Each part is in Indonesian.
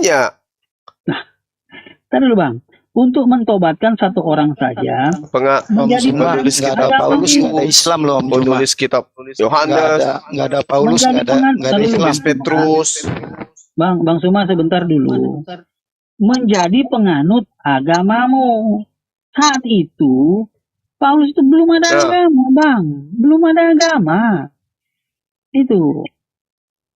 tanya. Ntar dulu Bang. Untuk mentobatkan satu orang saja menjadi penulis kitab Paulus, nggak ada Islam loh, penulis kitab Yohanes, nggak ada Paulus, nggak ada Islam. Petrus. Bang Suma sebentar dulu. Menjadi penganut agamamu. Saat itu Paulus itu belum ada agama, Bang. Belum ada agama. Itu.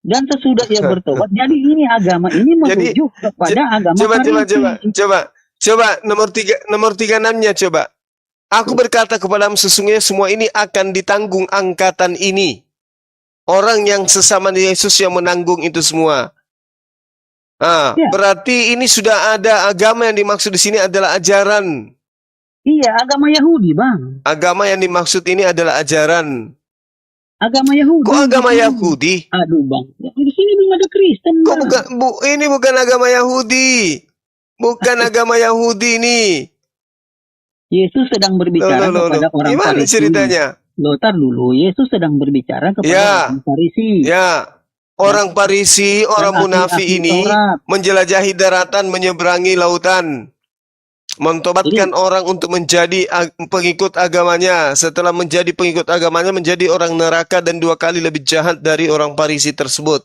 Dan sesudah ia bertobat, jadi ini agama ini menuju kepada agama Farisi. Coba nomor 36-nya coba. Aku berkata kepadamu sesungguhnya semua ini akan ditanggung angkatan ini. Orang yang sesama Yesus yang menanggung itu semua. Berarti ini sudah ada agama yang dimaksud di sini adalah ajaran. Iya, agama Yahudi, Bang. Agama yang dimaksud ini adalah ajaran. Agama Yahudi. Kok agama Yahudi? Aduh, Bang. Di sini belum ada Kristen, Bang. Kok ini bukan agama Yahudi. Bukan agama Yahudi ini. Yesus sedang berbicara kepada orang Gimana Farisi. Ceritanya? Tar dulu. Yesus sedang berbicara kepada orang Farisi. Ya. Orang Farisi, orang munafik ini menjelajahi daratan, menyeberangi lautan. Mentobatkan orang untuk menjadi pengikut agamanya. Setelah menjadi pengikut agamanya, menjadi orang neraka dan 2 kali lebih jahat dari orang Farisi tersebut.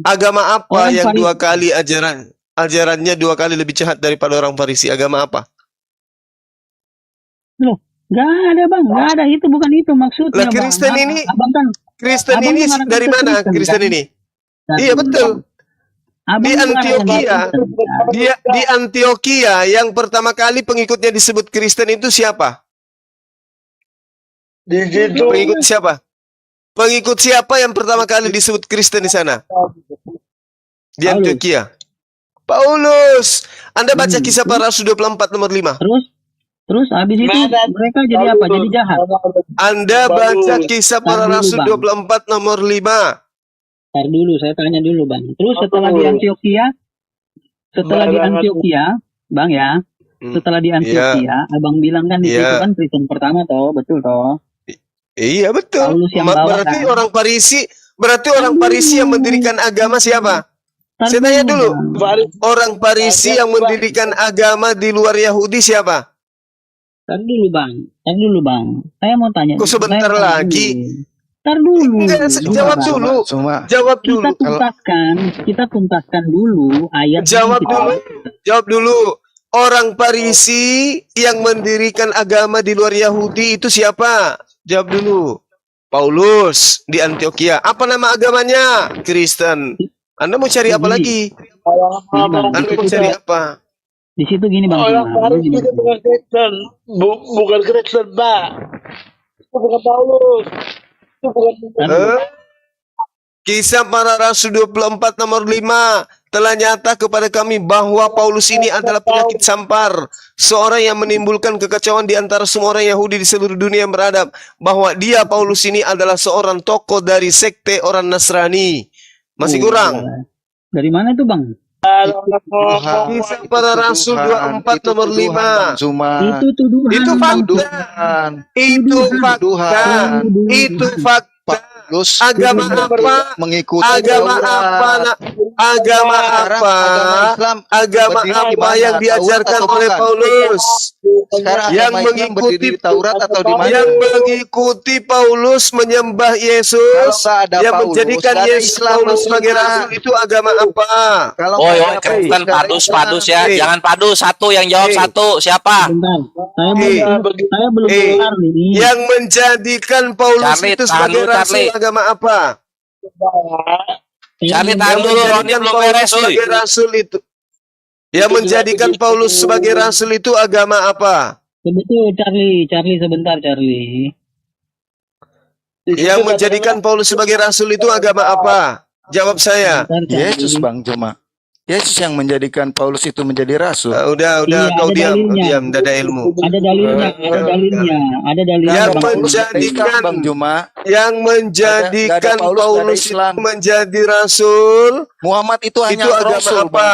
Agama apa yang 2 kali ajarannya 2 kali lebih jahat daripada orang Farisi? Agama apa? Loh, nggak ada Bang, nggak ada. Itu bukan itu maksudnya. Lah Kristen Bang. ini, Kristen ini dari mana Kristen ini? Iya betul. Di Antioquia, di Antioquia yang pertama kali pengikutnya disebut Kristen itu siapa? Pengikut siapa? Pengikut siapa yang pertama kali disebut Kristen di sana? Di Antioquia. Paulus. Anda baca Kisah Para Rasul 24 nomor 5. Terus habis itu mereka jadi apa? Jadi jahat. Anda baca Kisah Para Rasul 24 nomor 5. Ntar dulu, saya tanya dulu Bang. Terus setelah di Antioquia, Bang ya, setelah di Antioquia, Abang bilang kan di situ kan Kristen pertama toh, betul toh? Iya betul. Berarti orang Farisi yang mendirikan agama siapa? Saya tanya dulu. Orang Farisi yang mendirikan agama di luar Yahudi siapa? Tar dulu Bang. Saya mau tanya. Kok sebentar lagi? Tar dulu. Jawab dulu. Kita tuntaskan dulu ayat. Jawab dulu. Orang Farisi yang mendirikan agama di luar Yahudi itu siapa? Jawab dulu. Paulus di Antioquia. Apa nama agamanya? Kristen. Anda mau cari apa lagi? Anda mau cari apa? Di situ gini Bang. Orang Farisi itu bukan Kristen. Bukan Kristen, Pak. Itu bukan Paulus. Kisah Para Rasul 24 nomor 5 telah nyata kepada kami bahwa Paulus ini adalah penyakit sampar, seorang yang menimbulkan kekacauan di antara semua orang Yahudi di seluruh dunia yang beradab, bahwa dia Paulus ini adalah seorang tokoh dari sekte orang Nasrani. Masih kurang? Dari mana itu Bang? Kisah Para Rasul 24 nomor 5. Itu tuduhan. Itu fakta. Itu fakta. Agama apa? Mengikuti agama apa yang diajarkan oleh Paulus? Yang mengikuti Taurat atau di mana? Yang mengikuti Paulus menyembah Yesus, yang menjadikan Yesus Paulus sebagai rasul itu agama apa? Kristen padus ya, jangan padus. Satu yang jawab satu siapa? Saya belum kelar nih. Yang menjadikan Paulus itu sebagai rasul agama apa? Cari tahan dulu, Roni belum beres sebagai rasul itu. Yang menjadikan Paulus sebagai rasul itu agama apa? Betul, Charlie sebentar Charlie. Yang menjadikan Paulus sebagai rasul itu agama apa? Jawab saya. Yesus Bang, cuma Yesus yang menjadikan Paulus itu menjadi rasul. Udah kau diam, enggak ada ilmu. Ada dalilnya. Yang menjadikan Bang Juma, yang menjadikan Paulus itu menjadi rasul. Muhammad itu hanya agama rasul, apa?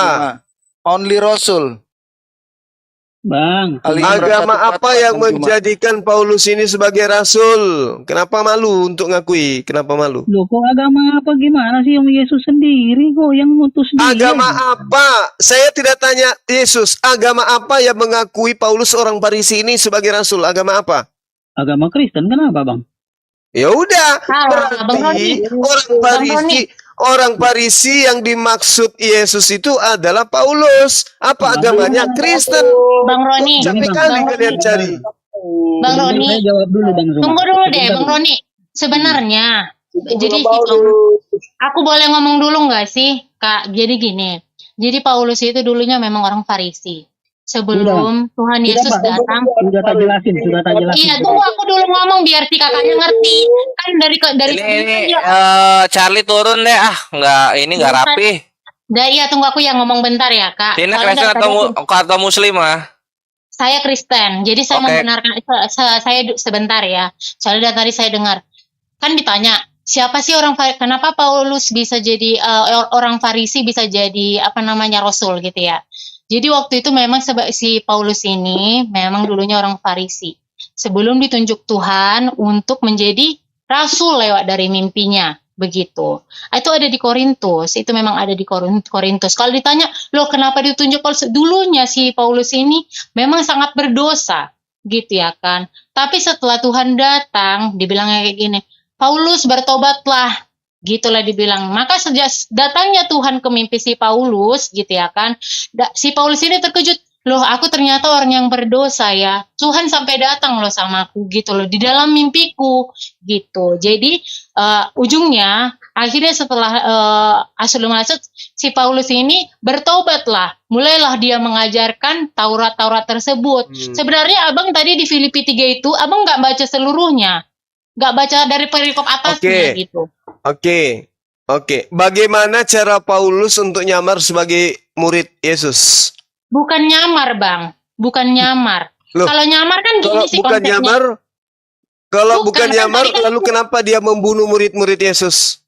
Only rasul. Bang. Ali Agama Imran 1:4, apa yang Bang Juma. menjadikan Paulus ini sebagai rasul? Kenapa malu untuk ngakui? Kenapa malu? Loh, kok agama apa gimana sih yang Yesus sendiri kok yang ngutus dia? Agama apa? Saya tidak tanya Yesus. Agama apa yang mengakui Paulus orang Farisi ini sebagai rasul? Agama apa? Agama Kristen, kenapa bang? Ya udah, Salah, Bang Roni. berarti orang Farisi yang dimaksud Yesus itu adalah Paulus. Apa agamanya? Kristen. Bang Roni. Capek Bang. kali kalian cari. Bang Sebelum Roni. saya jawab dulu bang Zuma. Tunggu dulu deh, Sebentar Bang dulu. Roni. Sebenarnya, jadi si Paulus. aku boleh ngomong dulu nggak sih, Kak? Jadi gini. Jadi Paulus itu dulunya memang orang Farisi. Sebelum Tuhan Yesus Pak. datang. Sudah tak jelasin, Iya, tunggu aku dulu ngomong biar si kakaknya ngerti. Kan dari Ini Charlie turun deh. Nggak rapi. iya, tunggu aku yang ngomong bentar ya, Kak. Ini Soalnya Kristen dari tadi atau Muslim ah? saya Kristen. Jadi saya Oke. membenarkan saya sebentar ya. Soalnya dari tadi saya dengar. Kan ditanya, siapa sih kenapa Paulus bisa jadi orang Farisi bisa jadi rasul gitu ya. Jadi waktu itu memang si Paulus ini memang dulunya orang Farisi. Sebelum ditunjuk Tuhan untuk menjadi rasul lewat dari mimpinya. Begitu. Itu ada di Korintus. Itu memang ada di Korintus. Kalau ditanya, loh kenapa ditunjuk Paulus? Dulunya si Paulus ini memang sangat berdosa. Gitu ya kan. Tapi setelah Tuhan datang, dibilangnya kayak gini, Paulus bertobatlah. Gitulah dibilang. Maka sejak datangnya Tuhan ke mimpi si Paulus, gitu ya kan, si Paulus ini terkejut, loh aku ternyata orang yang berdosa ya, Tuhan sampai datang loh sama aku, gitu loh, di dalam mimpiku, gitu. Jadi ujungnya, akhirnya setelah Asul Masud, si Paulus ini bertobatlah, mulailah dia mengajarkan Taurat-Taurat tersebut. Sebenarnya abang tadi di Filipi 3 itu, abang nggak baca seluruhnya, nggak baca dari perikop atasnya gitu. Oke. Bagaimana cara Paulus untuk nyamar sebagai murid Yesus? Bukan nyamar, Bang. Bukan nyamar. Loh, Kalau nyamar kan Kalau gini sih bukan konsepnya. nyamar, kalau Bukan, bukan kan nyamar, tadi kan- lalu kenapa dia membunuh murid-murid Yesus?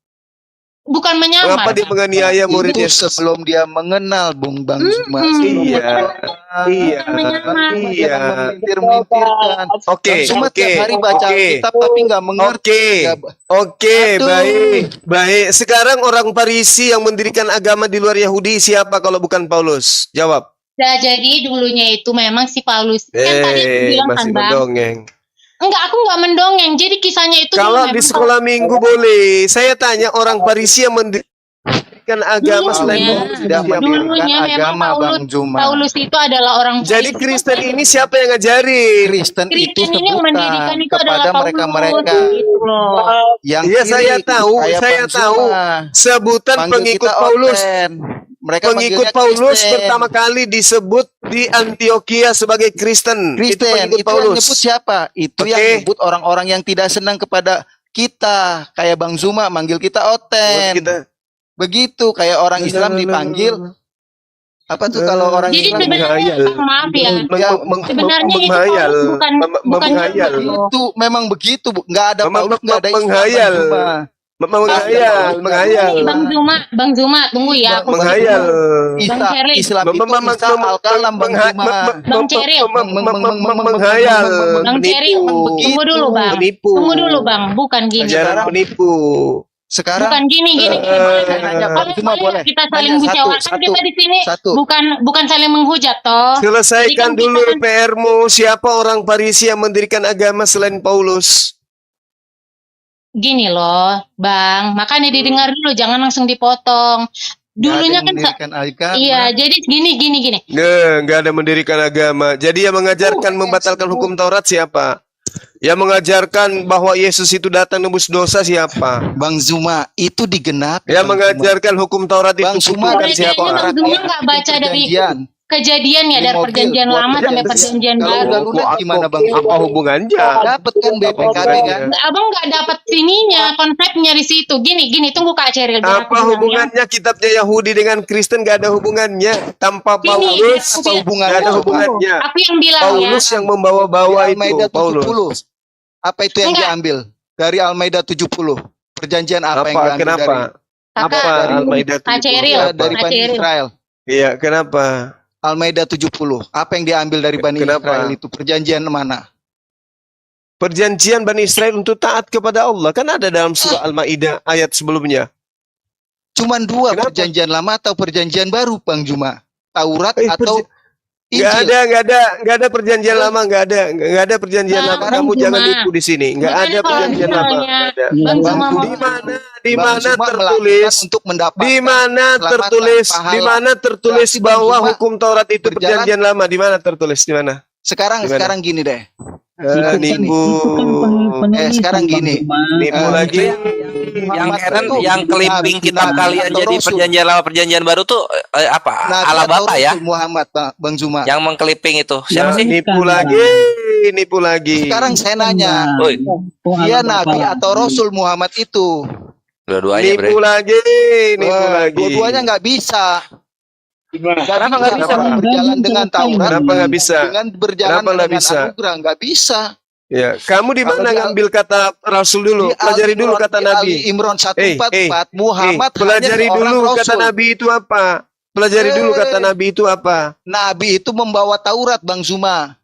Bukan menyamar. Kenapa dia Bang. menganiaya murid Itu Yesus? sebelum dia mengenal Bang Zuma. Iya. Iya. Iya. Memintir-mintirkan. Oke, Bang Zuma oke, tiap hari baca oke. kitab tapi nggak mengerti. Oke, Aduh. baik. Sekarang orang Farisi yang mendirikan agama di luar Yahudi siapa kalau bukan Paulus? Jawab. Nah, jadi dulunya itu memang si Paulus. Kan tadi aku bilang kan, Masih Bang. mendongeng. Enggak, aku enggak mendongeng. Jadi kisahnya itu Kalau dulu di memang sekolah minggu boleh. Saya tanya orang Farisi yang mendirikan agama selain Dulunya. Paulus Tidak siapa? Dulunya mendirikan memang agama Bang Zuma. Paulus itu adalah orang Jadi Farisi. Kristen ini siapa yang ngajarin? Kristen itu Kristen ini yang mendirikan sebutan itu adalah kepada Paulus. mereka-mereka Gitu loh. yang Iya, saya kiri, tahu, kayak saya Bang tahu. Zuma. Sebutan Manggil pengikut kita Paulus. Oten. Mereka Pengikut manggilnya Paulus Kristen. pertama kali disebut di Antioquia sebagai Kristen. Itu Kristen pengikut itu yang Paulus. nyebut siapa? Itu Oke. yang nyebut orang-orang yang tidak senang kepada kita, kayak Bang Zuma manggil kita Buat Oten. kita. Begitu kayak orang Islam dipanggil apa tuh kalau orang Jadi Islam sebenarnya, Bang, maaf ya. Sebenarnya itu menghayal, bukan menghayal, itu memang begitu, nggak ada Paulus, nggak ada Islam, menghayal. Bang Zuma. menghayal. Bang Zuma, tunggu ya. Aku Menghayal. Islam itu Isa al-Kalam Bang Zuma. Bang Ceril. Menghayal. Bang Ceril, tunggu dulu, Bang. Menipu. Tunggu dulu, Bang. Bukan gini. Ajaran penipu. Sekarang Bukan gini. Cuma boleh. Kita saling Nanya musyawarah. satu, Kita di sini satu. bukan saling menghujat toh. Selesaikan Jadi kan dulu kita kan- PR-mu. Siapa orang Farisi yang mendirikan agama selain Paulus? Gini loh, Bang. Makanya didengar dulu, jangan langsung dipotong. Dulunya kan iya, jadi gini. Nggak ada mendirikan agama. Jadi yang mengajarkan membatalkan hukum Taurat siapa? Yang mengajarkan bahwa Yesus itu datang nebus dosa siapa? Bang Zuma itu digenapi. Yang mengajarkan hukum Taurat Bang itu Zuma bukan Kayaknya siapa? Bang Zuma nggak baca dari kejadian ya, Di dari mobil, perjanjian buat lama sampai perjanjian. perjanjian Kalau baru. udah lunas gimana Bang? Apa hubungannya? Dapat kan BPKB kan? Abang nggak dapat sininya, konsepnya di situ. Gini, tunggu Kak Ceril. biar aku Apa bilang ya. hubungannya kitabnya Yahudi dengan Kristen? Gak ada hubungannya. Tanpa Gini, Paulus, aku apa hubungannya? gak ada hubungannya. Aku yang bilang Paulus ya. yang membawa-bawa Di itu. Al-Maidah Paulus. 70. Apa itu yang Enggak. diambil? Dari Al-Maidah 70. Perjanjian apa yang diambil Kenapa? dari? Apa Kakak, Al-Maidah Kak 70? Ceril. Dari Kak Bani Ceril. Israel. Iya, kenapa? Al-Maidah 70. Apa yang diambil dari Bani Kenapa? Israel itu? Perjanjian mana? Perjanjian Bani Israel untuk taat kepada Allah. Kan ada dalam surah Al-Maidah ayat sebelumnya. Cuman dua, Kenapa? perjanjian lama atau perjanjian baru, Bang Juma? Taurat Eh, atau Nggak Injil? nggak ada perjanjian lama, nggak ada perjanjian Bang, lama. Kamu Bang jangan Juma. nipu di sini. Nggak Gimana ada kalau perjanjian lama. misalnya Nggak ada. Bang Bang Juma mau Juma. Di Bang mana Juma tertulis? melakukan untuk mendapatkan Di mana keselamatan, tertulis? pahala. Di mana tertulis Berarti Bang bahwa Juma hukum Taurat itu berjalan- perjanjian lama? Di mana tertulis? Di mana? Sekarang Gimana? gini deh. Nipu. penulisan, sekarang Bang gini. Juma. Nipu lagi. Yang Muhammad Karen, itu yang clipping Nabi kitab kalian atau jadi Rasul. perjanjian lama perjanjian baru tuh apa? Nabi Ala atau Bapak ya? Rasul Muhammad, Bang Juma. Yang mengclipping itu. Siapa sih? Nipu lagi. Nipu lagi. Sekarang saya nanya, Woi. dia Nabi atau Rasul Muhammad itu? Dua-duanya, Bre. Nipu lagi. Nipu Wah, lagi. dua-duanya nggak bisa. Gimana? Kenapa nggak bisa? Berjalan dengan Taurat, Kenapa nggak bisa? dengan berjalan Kenapa nggak dengan bisa? anugerah, nggak bisa. Ya, kamu di mana Kalau di- ngambil kata Rasul dulu? Di Pelajari Ali dulu Imran- kata di Nabi. Ali Imran 144, Muhammad pelajari hanya seorang dulu kata Rasul. Nabi itu apa? Pelajari dulu kata Nabi itu apa? Nabi itu membawa Taurat, Bang Zuma.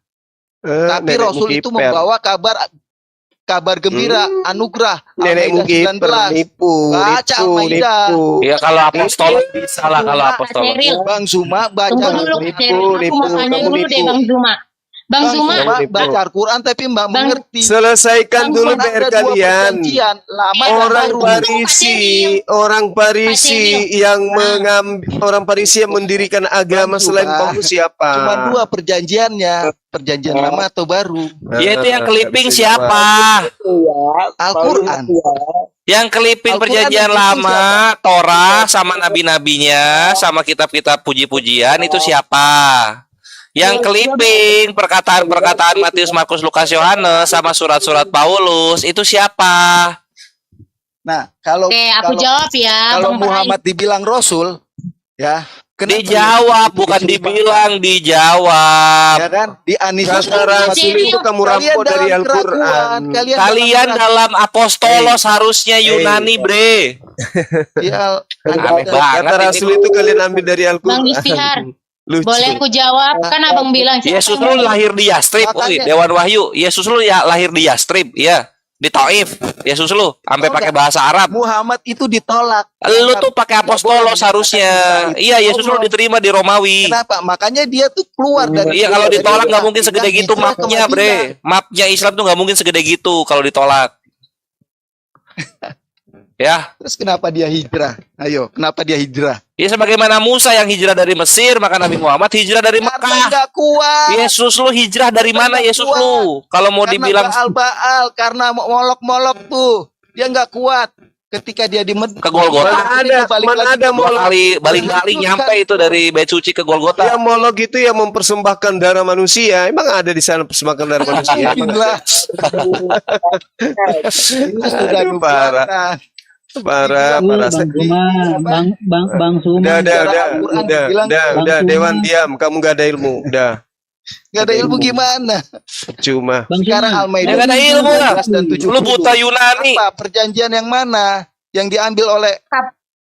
Tapi Nenekmu Rasul itu kiper. membawa kabar gembira, anugerah. Nenekmu Al-Maidah kiper, 19. nipu, Baca nipu, Al-Maidah. nipu. Ya kalau apostolos bisa lah kalau Pak apostolos. Ceril, Bang Zuma baca tunggu dulu nipu, Pak Ceril. Aku nipu, mau tanya kamu dulu nipu. deh Bang Zuma. Bang Zuma, Nipu. baca Al-Quran tapi Mbak Bang- mengerti. Selesaikan Bang dulu Zuma, PR Ada dua kalian. perjanjian, lama dan Orang baru. Parisi, orang Parisi yang orang Parisi yang mendirikan agama Bang selain Zuma. Paulus siapa? Cuma dua perjanjiannya, perjanjian lama atau baru. Ya itu yang clipping Nggak bisa jawab. siapa? Al-Quran. Yang clipping Al-Quran perjanjian yang clipping lama, Torah sama nabi-nabinya, sama kitab-kitab puji-pujian itu siapa? Yang clipping perkataan-perkataan Matius, Markus, Lukas, Yohanes sama surat-surat Paulus itu siapa? Nah, kalau oke aku jawab ya. kalau Bang Muhammad dibilang Rasul, ya, kenapa Dijawab, itu bukan disumpahkan? dibilang, dijawab. Ya kan? Di Anis Kata Rasul itu kamu rampok dari Al-Quran. Kalian dalam apostolos harusnya Yunani, Bre. Aneh banget Kata ini. Rasul itu kalian ambil dari Al-Quran. Bang Istihar, Lucu. boleh aku jawab? Kan abang bilang Yesus lu lahir di Yastrib, Makanya- Dewan Wahyu. Yesus lu ya lahir di Yastrib, ya. Di Taif. Yesus lu sampai pakai bahasa Arab. Muhammad itu ditolak. Lu tuh pakai apostolos harusnya. Iya, Yesus lu diterima di Romawi. Kenapa? Makanya dia tuh keluar dari. Iya, kalau ditolak nggak mungkin segede Yang gitu hijrah ke mapnya, Madinah. Bre. Mapnya Islam tuh nggak mungkin segede gitu kalau ditolak. Ya, Terus kenapa dia hijrah? Ayo, kenapa dia hijrah? ya sebagaimana Musa yang hijrah dari Mesir, maka Nabi Muhammad hijrah dari Karena Mekah. nggak kuat. Yesus lu hijrah dari mana Yesus lu? Kalau mau dibilang Baal, karena molok-molok tuh dia nggak kuat. Ketika dia di ke Golgota, Mana ada dua molok? kali baling-baling nyampe itu dari Bait Suci ke Golgota. Yang molok itu yang mempersembahkan darah manusia. Emang ada di sana persembahkan darah manusia? Emang ada? Aduh, parah. Parah, Bang parah. Zuma, Bang Suma. Udah, Dewan diam. Kamu gak ada ilmu. Udah, Nggak ada ilmu gimana? cuma. Bang Sekarang Suma. Al-Maidah Ya, nggak ada ilmu lah. 19 dan 70. Lu buta Yunani. Apa perjanjian yang mana yang diambil oleh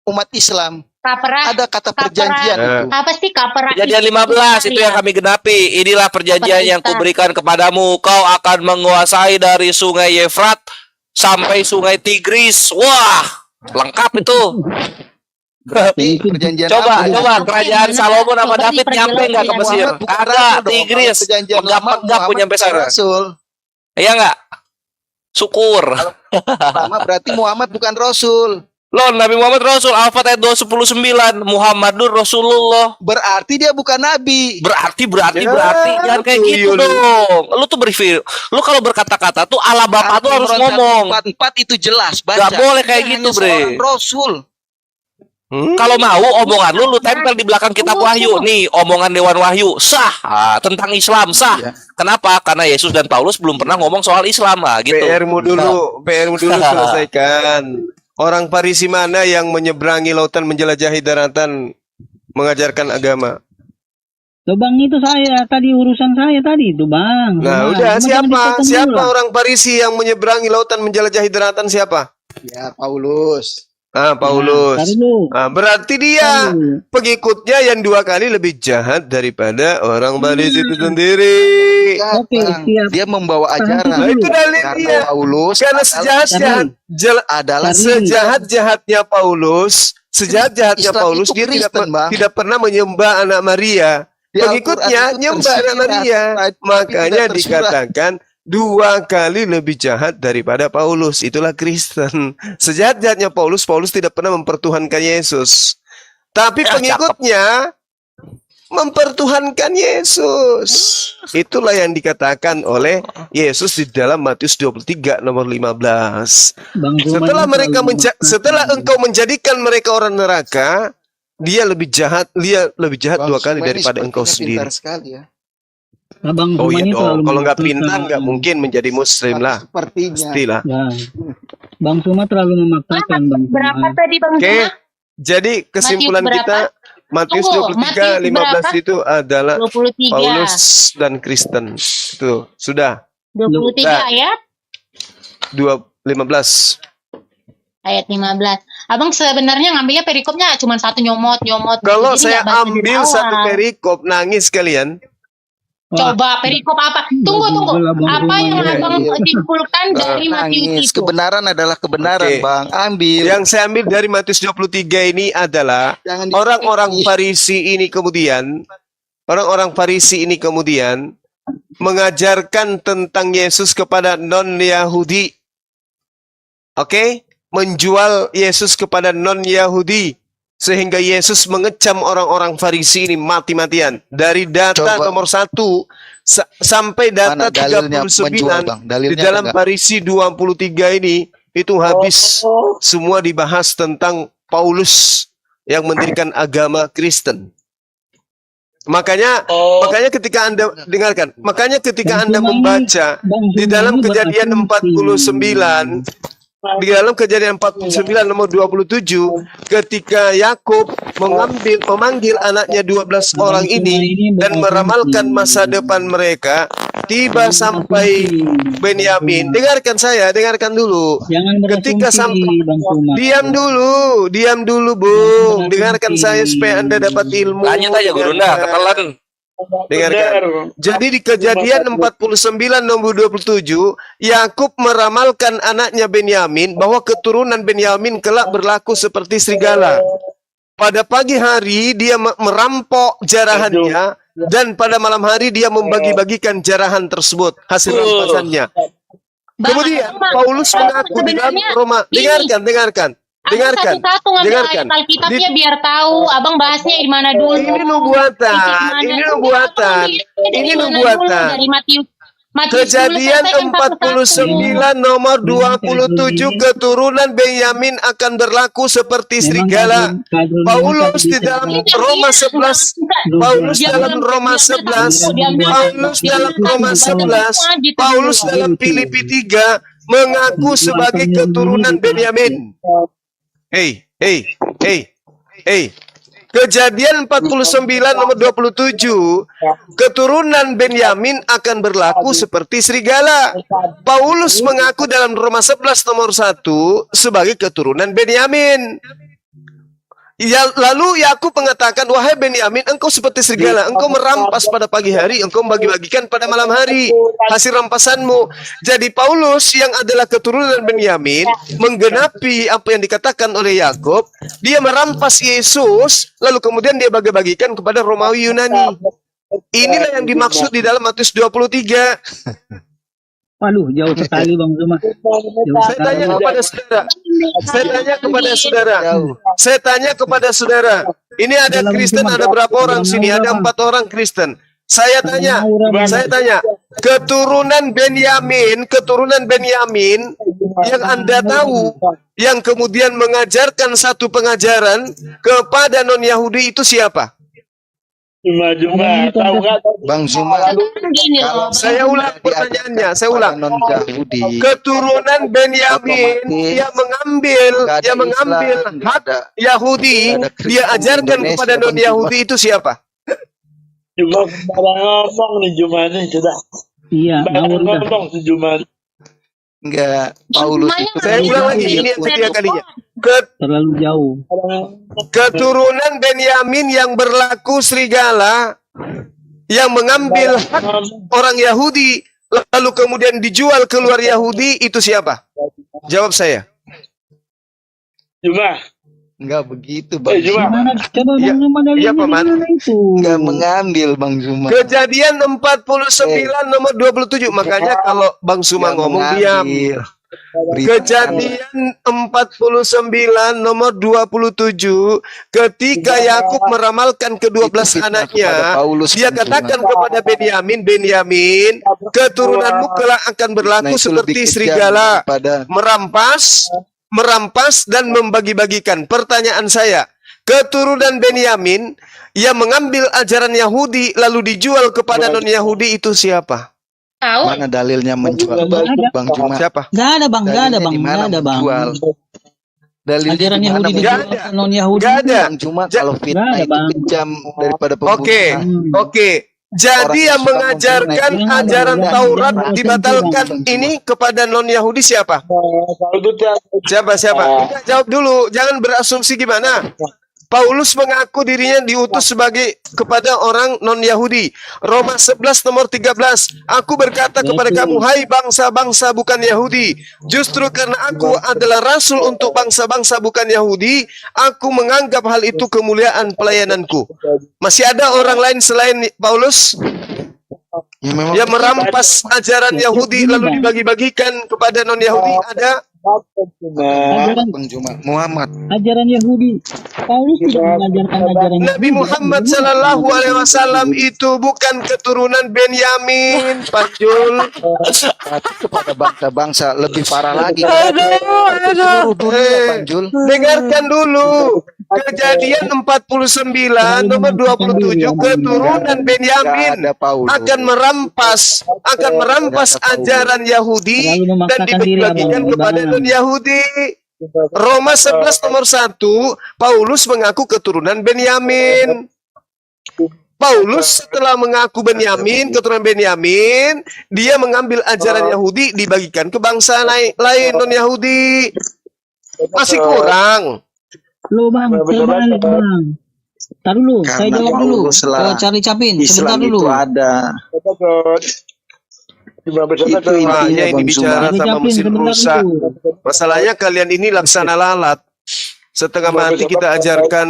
umat Islam? Kapera. Ada kata perjanjian Kapera. itu. Apa sih kapera? Perjanjian 15 itu yang kami genapi. Inilah perjanjian yang kuberikan kepadamu. Kau akan menguasai dari sungai Efrat sampai sungai Tigris. Wah, lengkap itu. Berarti perjanjian Coba, apa? coba kerajaan Salomon sama David nyampe nggak ke Mesir? Muhammad bukan Kagak, rasul dong. Tigris. Kalau perjanjian lama, Megap-megap Muhammad pun nyampe bukan sana. Rasul. Iya nggak? Syukur. Lama berarti Muhammad bukan Rasul. Loh, Nabi Muhammad Rasul. Al-Fatihah 2:10-9. Muhammadur Rasulullah. Berarti dia bukan Nabi. Berarti Ya, jangan kayak tuyul. gitu dong. Lu tuh berpikir, lu kalau berkata-kata tuh ala bapak tuh harus ngomong. 44 itu jelas baca. Gak boleh kayak Dia gitu, hanya Bre. seorang Rasul. Kalau mau omongan lu tempel di belakang kitab Wahyu. Nih, omongan Dewan Wahyu sah. Tentang Islam sah. Iya. Kenapa? Karena Yesus dan Paulus belum pernah ngomong soal Islam gitu. PR-mu dulu selesaikan. Orang Parisi mana yang menyeberangi lautan, menjelajahi daratan, mengajarkan agama? Loh, Bang, itu saya tadi, urusan saya tadi itu, Bang. Nah, Sama. udah, Cuma siapa? jangan dipotong Siapa dulu lah. orang Parisi yang menyeberangi lautan, menjelajahi daratan siapa? Ya Paulus. Paulus. Tadi lu. Berarti dia pengikutnya yang 2 kali lebih jahat daripada orang Farisi itu sendiri. Oke, siap. Dia membawa ajaran. Nah, itu dalilnya. Karena Paulus Karena adalah sejahat-jahatnya Paulus, Islam Paulus itu dia Kristen, Bang. tidak pernah menyembah anak Maria. Di Pengikutnya Al-Quran itu nyembah anak tersirat, Maria. tapi Makanya tidak tersurat. dikatakan 2 kali lebih jahat daripada Paulus. Itulah Kristen. Sejahat-jahatnya Paulus tidak pernah mempertuhankan Yesus. Tapi pengikutnya mempertuhankan Yesus. Itulah yang dikatakan oleh Yesus di dalam Matius 23 nomor 15. Bang Zuma Setelah ini mereka selalu setelah engkau menjadikan mereka orang neraka, dia lebih jahat 2 kali Bang, daripada ini engkau sepertinya sendiri. pintar sekali ya. Bang Oh Zuma iya ini selalu dong, kalau nggak memaksakan- pintar nggak mungkin menjadi muslim lah. Sepertinya. Pastilah. Ya. Bang Zuma terlalu memaksakan Bang Zuma. Berapa tadi Bang Oke, Zuma? jadi kesimpulan Matius kita Matius Tunggu, 23 Matius 15 berapa? itu adalah 23. Paulus dan Kristen. Itu sudah 23 Nah. ayat 15. ayat 15. Abang sebenarnya ngambilnya perikopnya cuma satu nyomot. Kalau Jadi saya nggak baca dari ambil awal. satu perikop nangis kalian. Coba perikop apa? Tunggu. Apa yang abang simpulkan dari Matius itu? Kebenaran adalah kebenaran, Oke. Bang. Ambil. Yang saya ambil dari Matius 23 ini adalah Jangan orang-orang dipilih. Farisi ini kemudian mengajarkan tentang Yesus kepada non-Yahudi. Oke? Menjual Yesus kepada non-Yahudi. Sehingga Yesus mengecam orang-orang Farisi ini mati-matian. Dari data Coba. nomor 1 sampai data Mana dalilnya 39 menjual, Bang? di Dalilnya dalam ada nggak? Farisi 23 ini itu habis semua dibahas tentang Paulus yang mendirikan agama Kristen. Makanya ketika Anda dengarkan, ketika Anda membaca di dalam Kejadian 49 nomor 27 ketika Yakub memanggil anaknya 12 orang ini dan meramalkan masa depan mereka tiba sampai Benyamin. Dengarkan dulu. Jangan Ketika berasumsi, sampai Bang Zuma. diam dulu Bung. Dengarkan saya supaya Anda dapat ilmu. Lanjut aja Gurunda, ketelan. Dengarkan. Jadi di Kejadian 49 nomor 27, Yakub meramalkan anaknya Benyamin bahwa keturunan Benyamin kelak berlaku seperti serigala. Pada pagi hari dia merampok jarahannya dan pada malam hari dia membagi-bagikan jarahan tersebut hasil rampasannya. Kemudian Paulus mengaku di dalam Roma. Dengarkan. Satu-satu ngambil ayat Alkitabnya biar tahu abang bahasnya di mana dulu. Ini nubuatan. Dari Matius Kejadian 49 nomor 27 keturunan Benyamin akan berlaku seperti serigala. Paulus di dalam Roma 11 Paulus dalam Roma 11 Paulus dalam Filipi 3 mengaku sebagai keturunan Benyamin. Hey. Kejadian 49 nomor 27, keturunan Benyamin akan berlaku seperti serigala. Paulus mengaku dalam Roma 11 nomor 1 sebagai keturunan Benyamin. Ya, lalu Yakub mengatakan, wahai Benyamin, engkau seperti serigala, engkau merampas pada pagi hari, engkau membagi-bagikan pada malam hari hasil rampasanmu. Jadi Paulus yang adalah keturunan Benyamin menggenapi apa yang dikatakan oleh Yakub, dia merampas Yesus, lalu kemudian dia bagi-bagikan kepada Romawi Yunani. Inilah yang dimaksud di dalam Matius 23. Waduh, jauh sekali Bang Zuma. Saya tanya kepada saudara. Ini ada Kristen, ada berapa orang sini? Ada 4 orang Kristen. Saya tanya, keturunan Benyamin yang Anda tahu, yang kemudian mengajarkan satu pengajaran kepada non-Yahudi itu siapa? Juma, tahu nggak? Bang Zuma, Gini loh. Saya ulang pertanyaannya, non Yahudi. Keturunan Benyamin yang mengambil hak Yahudi, dia ajarkan kepada non-Yahudi itu siapa? Juma ngomong nih Juma nih sudah. Iya, ngawur dah. Ngomong si Juma. Enggak, Paulus itu Saya ulang lagi, ini yang ketiga kalinya. terlalu jauh. Keturunan Benyamin yang berlaku serigala, yang mengambil hak orang Yahudi, lalu kemudian dijual keluar Yahudi, itu siapa? Jawab saya. Juma. Enggak begitu, Bang. Juma. Gimana? Coba Ya, Bang Zuma dalilnya ya, Paman. gimana itu? Enggak mengambil, Bang Zuma. Kejadian 49 nomor 27. Makanya kalau Bang Suma Enggak ngomong diam. mengambil. Berita Kejadian 49 nomor 27, ketika Yakub meramalkan ke-12 Itu fitnah anaknya, kepada Paulus, dia Bang katakan Zuma. kepada Benyamin, keturunanmu kelak akan Nah, berlaku itu seperti lebih kejam serigala, daripada merampas dan membagi-bagikan. Pertanyaan saya, keturunan Benyamin yang mengambil ajaran Yahudi lalu dijual kepada non-Yahudi itu siapa? Tahu? mana dalilnya menjual, Nggak ada. Bang Zuma? Siapa? Gak ada Bang, gak ada Dalilnya Bang, di mana gak ada Bang. menjual? Dalilnya Ajaran di mana Yahudi Nggak dijual ada. ke non Yahudi. Nggak ada. Bang Zuma? Ja- Kalau fitnah Nggak ada, itu Bang. kejam daripada Oke, pembunuhan. oke. Jadi Orang yang yang suka mengajarkan memfitnah, ajaran jangan- Taurat jangan dibatalkan sentuh, Bang. ini kepada non-Yahudi siapa? Kalau itu Siapa? Enggak, jawab dulu, jangan berasumsi gimana. Paulus mengaku dirinya diutus sebagai kepada orang non-Yahudi. Roma 11 nomor 13. Aku berkata kepada kamu, hai bangsa-bangsa bukan Yahudi. Justru karena aku adalah rasul untuk bangsa-bangsa bukan Yahudi, aku menganggap hal itu kemuliaan pelayananku. Masih ada orang lain selain Paulus Ya, memang yang merampas ajaran Yahudi lalu dibagi-bagikan kepada non-Yahudi? Ada? Muhammad, Bang Zuma. Muhammad. Ajaran Yahudi. Paulus tidak mengajarkan ajaran Nabi Yahudi. Muhammad Sallallahu Alaihi Wasallam itu bukan keturunan Benyamin, Pak Jul. Tapi kepada bangsa-bangsa lebih parah lagi. Aduh. Seluruh dunia, Bang Jul. Dengarkan dulu. Kejadian 49 nomor 27, keturunan Benyamin Nggak ada Paulus. akan merampas ajaran Yahudi Terlalu dan memaksakan diri, dibagi-bagikan Abang. kepada Bang. non-Yahudi. Roma 11 nomor 1, Paulus mengaku keturunan Benyamin. Paulus setelah mengaku keturunan Benyamin, dia mengambil ajaran Yahudi dibagikan ke bangsa lain non-Yahudi. Masih kurang. Lo Bang, terbalik Bang. Tar dulu, saya Karena jawab dulu. Paulus lah. Cari capin, sebentar Islam dulu. itu ada. Itu Makanya intinya, ini Bang bicara Zuma. Cari sama capin, mesin sebentar rusak. dulu. Masalahnya kalian ini laksana lalat. Setengah mati kita ajarkan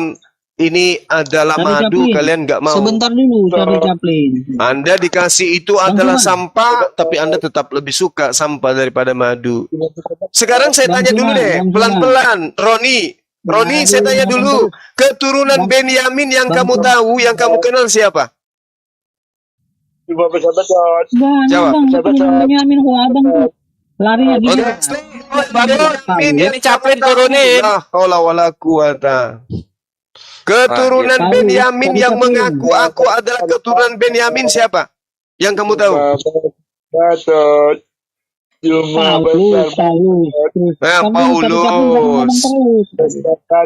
ini adalah Cari madu, capin. kalian nggak mau. Sebentar dulu, cari capin. Anda dikasih itu Bang adalah Zuma. sampah, tapi Anda tetap lebih suka sampah daripada madu. Sekarang saya Bang tanya Zuma, dulu deh, Bang Zuma. pelan-pelan. Roni, saya tanya dulu. Keturunan Benyamin yang kamu tahu, yang kamu kenal siapa? Banyak Jawab. Bang, keturunan Benyamin kok abang tuh. Larinya gini. Ini Chaplin turunin. La haula wala quwata. Keturunan Tahu, Benyamin tahu, yang tahu. mengaku aku adalah keturunan Benyamin siapa? Yang kamu tahu? Paulus. Terus. Nah, Kamu cari capin, jangan ngomong Paulus. terus.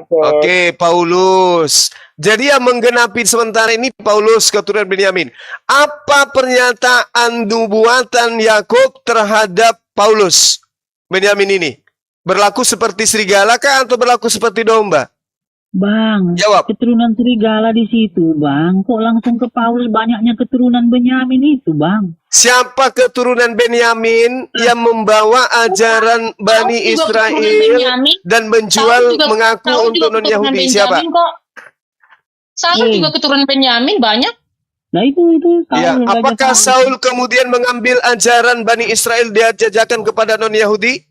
Oke, Paulus. Jadi yang menggenapi sementara ini Paulus keturunan Benyamin. Apa pernyataan nubuatan Yakub terhadap Paulus Benyamin ini? Berlaku seperti serigala kah atau berlaku seperti domba? Bang, Jawab. keturunan serigala di situ, Bang. Kok langsung ke Paulus banyaknya keturunan Benyamin itu, Bang? Siapa keturunan Benyamin yang membawa ajaran Bani Saul juga Israel keturunan Benyamin. dan menjual mengaku Saul untuk juga keturunan non-Yahudi? Siapa? Benyamin kok. Saul juga keturunan Benyamin banyak. Nah itu Saul, Ya, Raja apakah Saul kemudian mengambil ajaran Bani Israel dia jajakan kepada non-Yahudi?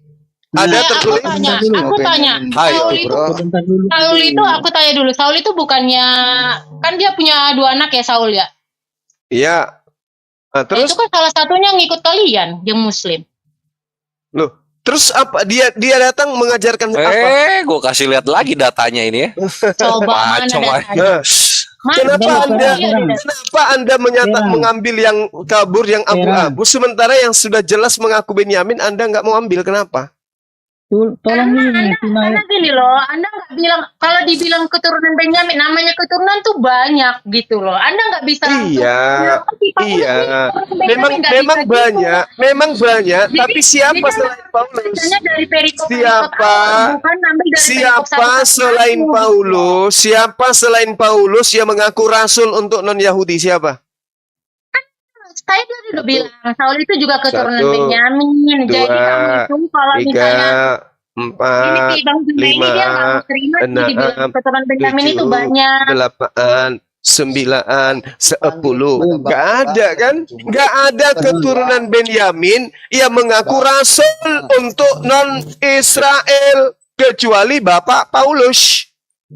Ada Aku tertulis? tanya, Oke. Hai, Saul itu, bro. Sebentar dulu. Saul itu aku tanya dulu, Saul itu bukannya kan dia punya 2 anak ya Saul ya? Iya. Nah, terus Itu kan salah satunya ngikut kalian yang Muslim. loh, terus apa? Dia datang mengajarkan apa? Gue kasih lihat lagi datanya ini ya. Coba mana Macam datanya? Nah, Mana kenapa datanya? Anda Serang. mengambil yang kabur yang Serang. abu-abu sementara yang sudah jelas mengaku Benyamin Anda nggak mau ambil? Kenapa? Tolong dulu nih, Karena gini loh, Anda nggak bilang, kalau dibilang keturunan Benyamin, namanya keturunan tuh banyak gitu loh. Anda nggak bisa langsung Iya, bilang, "Oh, si Paulus iya. ini keturunan Benyamin," nggak Memang bisa banyak, gitu. memang banyak. Jadi- Tapi siapa jadi selain Paulus? Bacanya dari perikop Siapa? awal, bukan ambil dari perikop Siapa 1-1 selain gitu. Paulus? Siapa selain Paulus yang mengaku rasul untuk non-Yahudi? Siapa? Saya tadi udah bilang, Saul itu juga keturunan Satu, Benyamin. Jadi dua, kamu itu kalau Tiga, misalnya ini empat, si Bang Juna ini dia nggak mau terima sih dibilang enam, keturunan Benyamin itu tujuh, banyak. 8, 9, 10. Gak ada kan? Gak ada keturunan Benyamin yang mengaku rasul untuk non-Israel kecuali Bapak Paulus.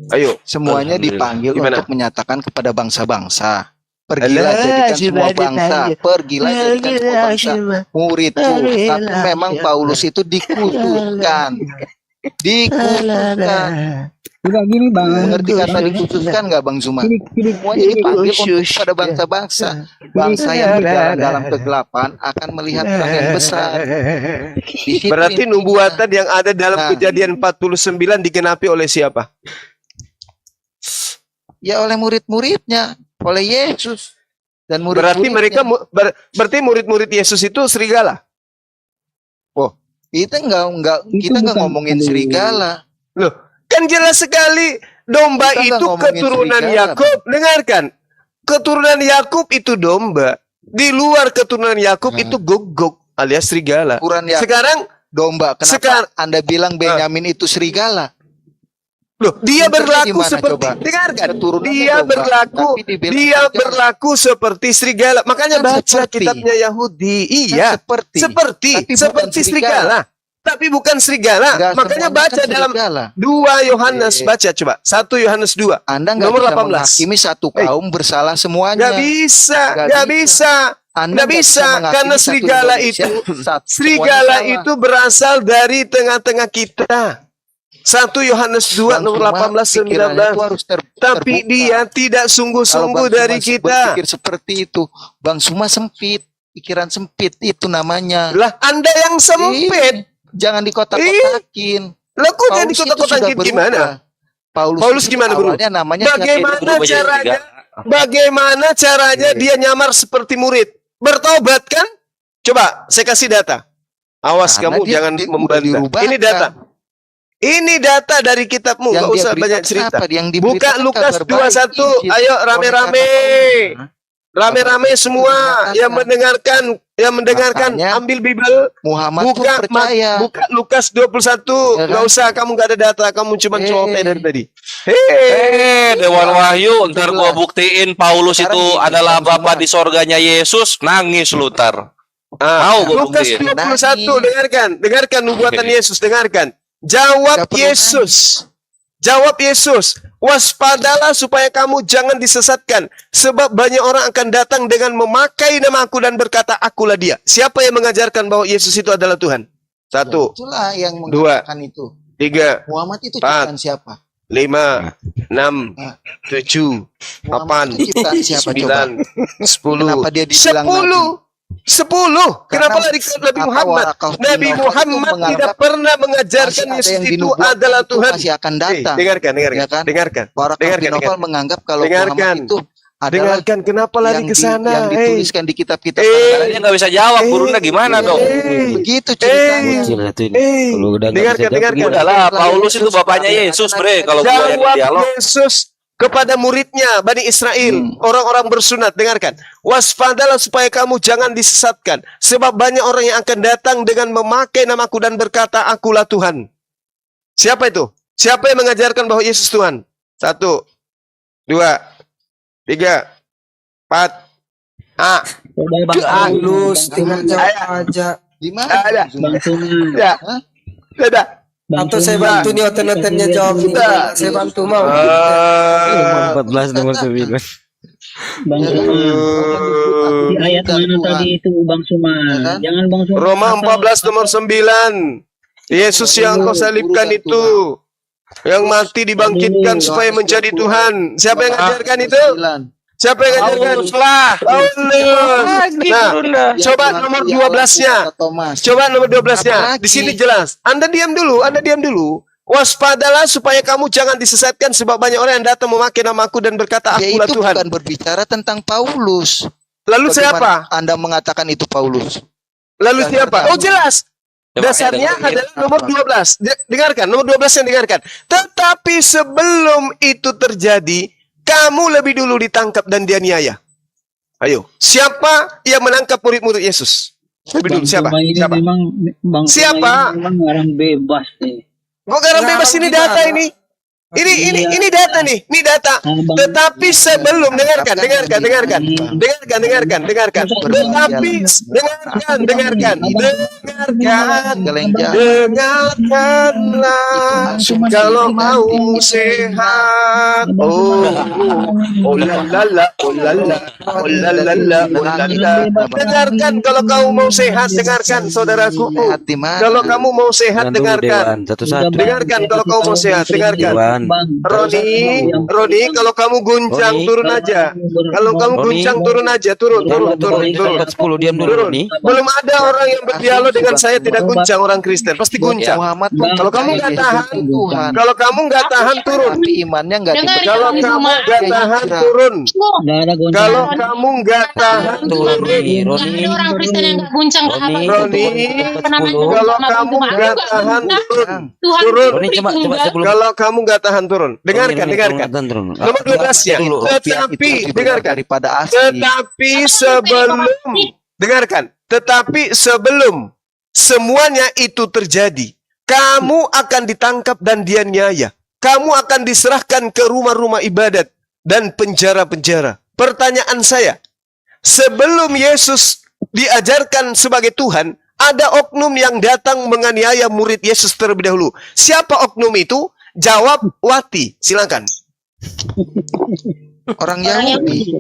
Ayo. Semuanya dipanggil Gimana? untuk menyatakan kepada bangsa-bangsa. Pergilah Alah, jadikan si semua Badai bangsa. tanya. Pergilah jadikan semua bangsa muridku. Tapi memang Paulus itu dikhususkan. Dikhususkan. Tidak gini Bang. Mengerti kata dikhususkan nggak Bang Zuma? Sidik. Semuanya dipanggil untuk pada bangsa-bangsa. Bangsa yang berjalan dalam kegelapan akan melihat terang yang besar. Di situ Berarti intinya. nubuatan yang ada dalam Nah. Kejadian 49 digenapi oleh siapa? Ya oleh murid-muridnya, oleh Yesus dan Berarti murid-muridnya. mereka berarti murid-murid Yesus itu serigala. Kita nggak Itu kita nggak bukan- ngomongin aduh. serigala. Loh, kan jelas sekali domba Kita nggak itu ngomongin keturunan serigala, Yakub. Dengarkan. Keturunan Yakub itu domba. Di luar keturunan Yakub itu gogok alias serigala. Ukuran ya Sekarang domba. Kenapa Sekarang- Anda bilang Benyamin itu serigala? loh, dia Pinternya berlaku gimana seperti coba? dengarkan. Keturunannya Dia domba, berlaku tapi dibilang dia serigala. berlaku seperti serigala. Makanya Kan baca seperti. kitabnya Yahudi. Kan Iya. seperti. Seperti Tapi bukan seperti serigala. Tapi bukan serigala. Nggak Makanya semuanya baca kan dalam serigala. 2 Yohanes, baca coba. 1 Yohanes 2. Anda nggak nomor bisa 18. menghakimi satu kaum bersalah semuanya. Nggak bisa, Nggak nggak bisa. bisa. Anda nggak bisa, menghakimi karena satu serigala Indonesia, semuanya Serigala salah. itu berasal dari tengah-tengah kita. 1 Yohanes 2 Bang nomor Zuma, 18 pikirannya itu 19. harus Tapi terbuka. dia tidak Kalau sungguh-sungguh Bang dari Zuma kita. berpikir seperti itu, Bang Zuma sempit, pikiran sempit itu namanya. Lah, Anda yang sempit. Jangan dikotak-kotakin. Lah, kok jadi Paulus itu kota-kotakin sudah gimana? berubah. Paulus Paulus gimana, Bro? awalnya namanya Bagaimana berubah jadi caranya? serigala. Bagaimana caranya dia nyamar seperti murid? Bertobat kan? Coba saya kasih data. Awas Karena kamu dia- jangan dia udah membantah. dirubahkan. Ini data. Ini data dari kitabmu, Yang nggak dia usah beritakan banyak cerita. apa? Yang Buka diberitakan Lukas kabar baik, 21. Injil. Ayo Oleh rame-rame. karena Rame-rame semua yang mendengarkan, Makanya, ambil Bible, Muhammad pun buka percaya. buka Lukas 21. Ya kan? Nggak usah, kamu nggak ada data, kamu cuma celoteh dari tadi. Dewan Wahyu, ntar gua buktiin Paulus Sekarang itu gini, adalah Bang Bapa Zuma. di sorganya Yesus, nangis lu tar. Ah, Mau gua Lukas buktiin. 21, dengarkan nubuatan Yesus, dengarkan. Jawab Nggak perlu Yesus. Jawab Yesus, waspadalah supaya kamu jangan disesatkan, sebab banyak orang akan datang dengan memakai nama aku dan berkata, akulah dia. Siapa yang mengajarkan bahwa Yesus itu adalah Tuhan? 1, Itulah yang 2, mengatakan itu. 3, Muhammad itu 4, ciptaan siapa? 5, 6, 7, Muhammad 8, itu ciptaan siapa coba? 9, 10, Kenapa dia dibilang 10. Kenapa Karena lari ke Nabi apa Muhammad? Warakah bin Nabi Nawfal itu Muhammad menganggap tidak pernah mengajarkan masih ada Yesus yang itu dinubuatkan adalah itu Tuhan. masih akan datang. Dengarkan, Ya kan? dengarkan. Warakah bin Dengarkan, Nawfal dengarkan. menganggap kalau Dengarkan. Muhammad itu adalah Dengarkan, kenapa lari ke sana? yang dituliskan di kitab-kitab Dia nggak bisa jawab, gurunya gimana dong? begitu ceritanya. Dengarkan. Udahlah, Paulus itu bapaknya Yesus, bre. Kalau gua yang Jawab dialog, Yesus kepada muridnya Bani Israel, orang-orang bersunat. Dengarkan, waspadalah supaya kamu jangan disesatkan, sebab banyak orang yang akan datang dengan memakai namaku dan berkata, akulah Tuhan. Siapa itu? Siapa yang mengajarkan bahwa Yesus Tuhan? 1, 2, 3, 4. A. Coba Bang Halus, tinggal jawab aja. Gimana? Ada. Bang Suma. Ya. Ada. Bang Atau saya Suma. bantu nih oten-otennya jawab juga. Saya bantu mau. 14 nomor 9. Bang Suma. Di ayat mana tadi itu Bang Suma? kan? Jangan Bang Suma. Roma 14 nomor 9. Yesus yang kau salibkan itu, yang mati dibangkitkan supaya menjadi Tuhan. Siapa yang ajarkan itu? Siapa yang ngajarkan? Paulus lah. Paulus. Nah, coba nomor 12-nya. Thomas. Coba nomor 12-nya. Apalagi? Di sini jelas. Anda diam dulu. Waspadalah supaya kamu jangan disesatkan sebab banyak orang yang datang memakai namaku dan berkata Ya akulah itu Tuhan. bukan berbicara tentang Paulus. Lalu Bagaimana siapa? Anda mengatakan itu Paulus? Lalu siapa? Oh jelas. Dasarnya Dengerin. adalah nomor 12. Dengarkan, nomor 12 yang dengarkan. Tetapi sebelum itu terjadi, kamu lebih dulu ditangkap dan dianiaya. Ayo, siapa yang menangkap murid-murid Yesus? Lebih dulu, siapa? Suma ini Siapa? memang Bang Suma Siapa? ini memang orang bebas nih. Kok garam bebas ini data ini? Ini data nih, ini data. Tetapi sebelum dengarkan. Dengarkanlah. Kalau mau sehat. Oh lalala. Dengarkan kalau kamu mau sehat, dengarkan saudaraku. Sehat di mana? Kalau kamu mau sehat, Jangan dulu, dengarkan. Dewan. Satu-satu. Dengarkan kalau kamu mau sehat, dengarkan. Dewan. Roni, kalau kamu guncang Roni. turun aja. Kalau kamu Roni. guncang turun aja, turun. Tempat 10 diam dulu nih. Belum ada orang yang berdialog dengan saya tidak guncang orang Kristen, pasti guncang. Muhammad Kalau kamu nggak tahan, Tuhan. kalau kamu nggak tahan turun. Tapi imannya nggak Dengar, Kalau dipercaya. kamu nggak tahan turun. Nggak ada goncangan. Kalau kamu nggak tahan Turun nih, Nggak Roni. ada orang Kristen yang nggak guncang ke apa Roni, kalau kamu nggak tahan turun. Tuhan Turun. Roni coba sebelum Kalau kamu nggak tahan turun, dengarkan. Nomor 12-nya. Tetapi dengarkan. Daripada asli. Tetapi sebelum dengarkan. Tetapi sebelum semuanya itu terjadi, kamu akan ditangkap dan dianiaya. Kamu akan diserahkan ke rumah-rumah ibadat dan penjara-penjara. Pertanyaan saya, sebelum Yesus diajarkan sebagai Tuhan, ada oknum yang datang menganiaya murid Yesus terlebih dahulu. Siapa oknum itu? Jawab Wati, silakan. Orang Yahudi.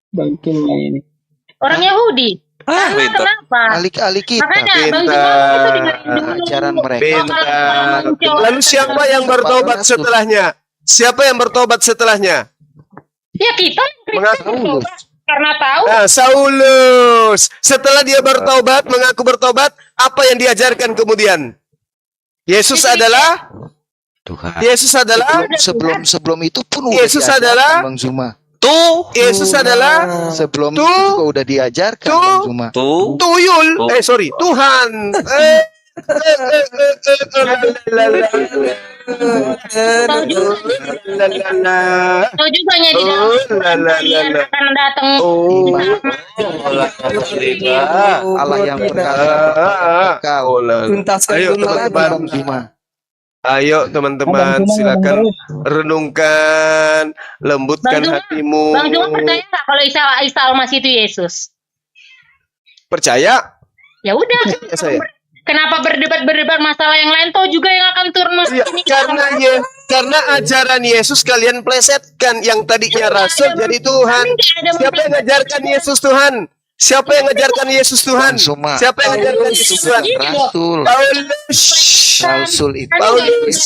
Bang Suma ini. orang Yahudi. Karena Pintar. kenapa? Alik-alik kita. Makanya Bang Juma Pintar. itu dengerin dulu. Ajaran mereka. Pintar. Lalu siapa yang bertobat setelahnya? Siapa yang bertobat setelahnya? Ya kita yang Kristen Mengaku. bertobat. Karena tahu Nah, Saulus. Setelah dia bertobat, mengaku bertobat, apa yang diajarkan kemudian? Yesus adalah Tuhan. Yesus adalah Sebelum itu pun Yesus diajarkan, adalah Bang Zuma. Yesus adalah Sebelum Tuh. itu juga udah diajarkan Tuh. Bang Zuma. tuyul. Sorry, Tuhan. tahu juga nya di dalam kalian akan datang. Allah yang berkata kau. Tuntaskan Ayo, dulu teman-teman. Bang Zuma. Ayo teman-teman, silakan renungkan, lembutkan Bang Zuma, hatimu. Bang Juma percaya nggak kalau Isa Almasih itu Yesus? Percaya? Ya udah. Percaya saya. Kenapa berdebat masalah yang lain? Tahu juga yang akan turun Iya, ini. karena ajaran Yesus kalian plesetkan, yang tadinya rasul jadi Tuhan. Siapa yang ngajarkan Yesus Tuhan? Siapa yang ngajarkan Yesus Tuhan? Bang Zuma. Siapa yang ngajarkan Yesus Tuhan? Rasul. Paulus. Rasul itu. Paulus.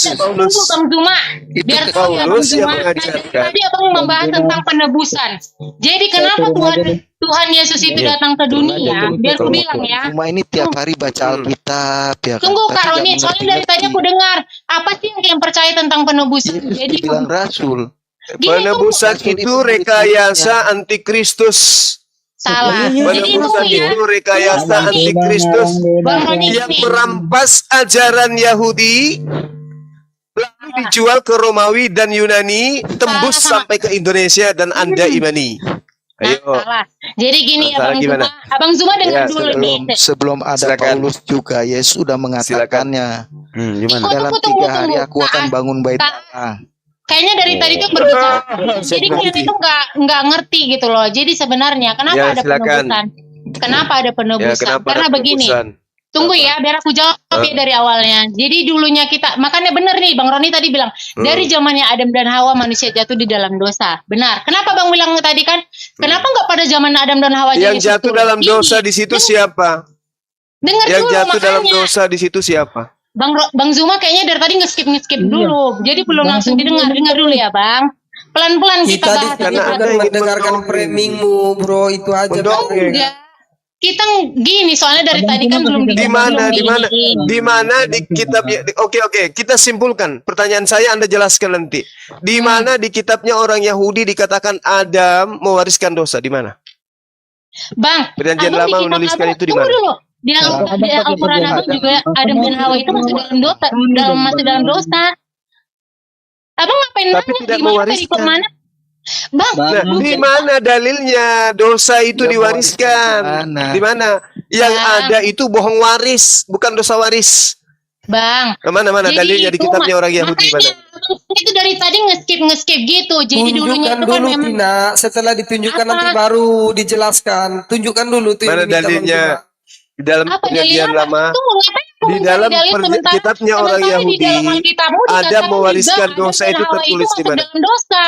Bang Zuma, Itu biar Paulus tahu ya, Bang yang Zuma. mengajarkan. Tadi abang membahas tentang penebusan. Jadi kenapa Tuhan Yesus itu datang ke dunia? Biar aku bilang ya. Zuma ini tiap hari baca Alkitab ya. kan? Tunggu Tapi Kak Roni, nggak soalnya dari tadi aku dengar apa sih yang percaya tentang penebusan? Yesus Jadi dibilang rasul. Penebusan itu rekayasa antikristus. salah. Jadi Penebusan tunggu ya. itu rekayasa antikristus Bang Roni yang gini. merampas ajaran Yahudi lalu dijual ke Romawi dan Yunani, tembus Salah. sampai ke Indonesia dan Anda imani. Ayo. Salah. Jadi gini ya Salah Bang gimana? Zuma. Abang Zuma dengar Ya, dulu nih. Sebelum ada Silakan. Paulus juga Yesus sudah mengatakannya. Gimana? Dalam Tunggu, 3 hari aku akan bangun bait Kak. Allah. Kayaknya dari tadi tuh berbicara. Jadi kalian itu nggak ngerti gitu loh. Jadi sebenarnya kenapa Ya, ada silakan. penebusan? Kenapa ada Ya, penebusan? kenapa Karena ada begini. penebusan? Tunggu ya, biar aku jawab ya dari awalnya. Jadi dulunya kita, makanya benar nih Bang Roni tadi bilang, dari zamannya Adam dan Hawa manusia jatuh di dalam dosa. Benar. Kenapa Bang bilang tadi kan? Kenapa nggak pada zaman Adam dan Hawa aja Yang Yesus jatuh turun? dalam Gini, dosa di situ siapa? dengar Yang dulu jatuh dalam makanya. dosa di situ siapa? Bang Zuma kayaknya dari tadi nge-skip dulu. Jadi belum langsung didengar. Dengar dulu ya Bang. Pelan-pelan kita Kita di bahas. sini Karena bukan Anda ingin mendengarkan mendongeng. framingmu, bro. Itu aja. Mendongeng. Enggak. Kita gini soalnya dari Abang tadi kan Suma belum kasih Di contoh. mana, belum di mana, diiniin. di mana di kitabnya? Oke, kita simpulkan. Pertanyaan saya Anda jelaskan nanti. Di mana di kitabnya orang Yahudi dikatakan Adam mewariskan dosa? Di mana? Bang, Perjanjian abang lama di kitab menuliskan abang, itu di tunggu mana? dulu. Di Al-Quran abang juga Adam dan Hawa itu masuk dalam dosa, masuk dalam dosa. Abang ngapain Tapi nanya tidak di mana mewariskan. perikop mana? Bang, Nah, di mana dalilnya dosa itu Dia diwariskan? mewariskan Di mana? Yang Bang. ada itu bohong waris, bukan dosa waris. Bang. Mana Jadi dalilnya di itu kitabnya orang Yahudi makanya mana? itu dari tadi ngeskip gitu. Jadi dulunya Tunjukkan itu kan dulu, memang Tina. Setelah ditunjukkan Apa? nanti baru dijelaskan. Tunjukkan dulu tuh Mana yang diminta Bang dalilnya? Suma. Di dalam apa perjanjian dalilnya? lama, Tunggu, ngapain kamu di mencari dalam dalil sementara kitabnya orang sementara di Yahudi, dalam Alkitabmu Adam dikatakan mewariskan juga dosa Adam dan itu Hawa tertulis di masuk mana? dalam dosa.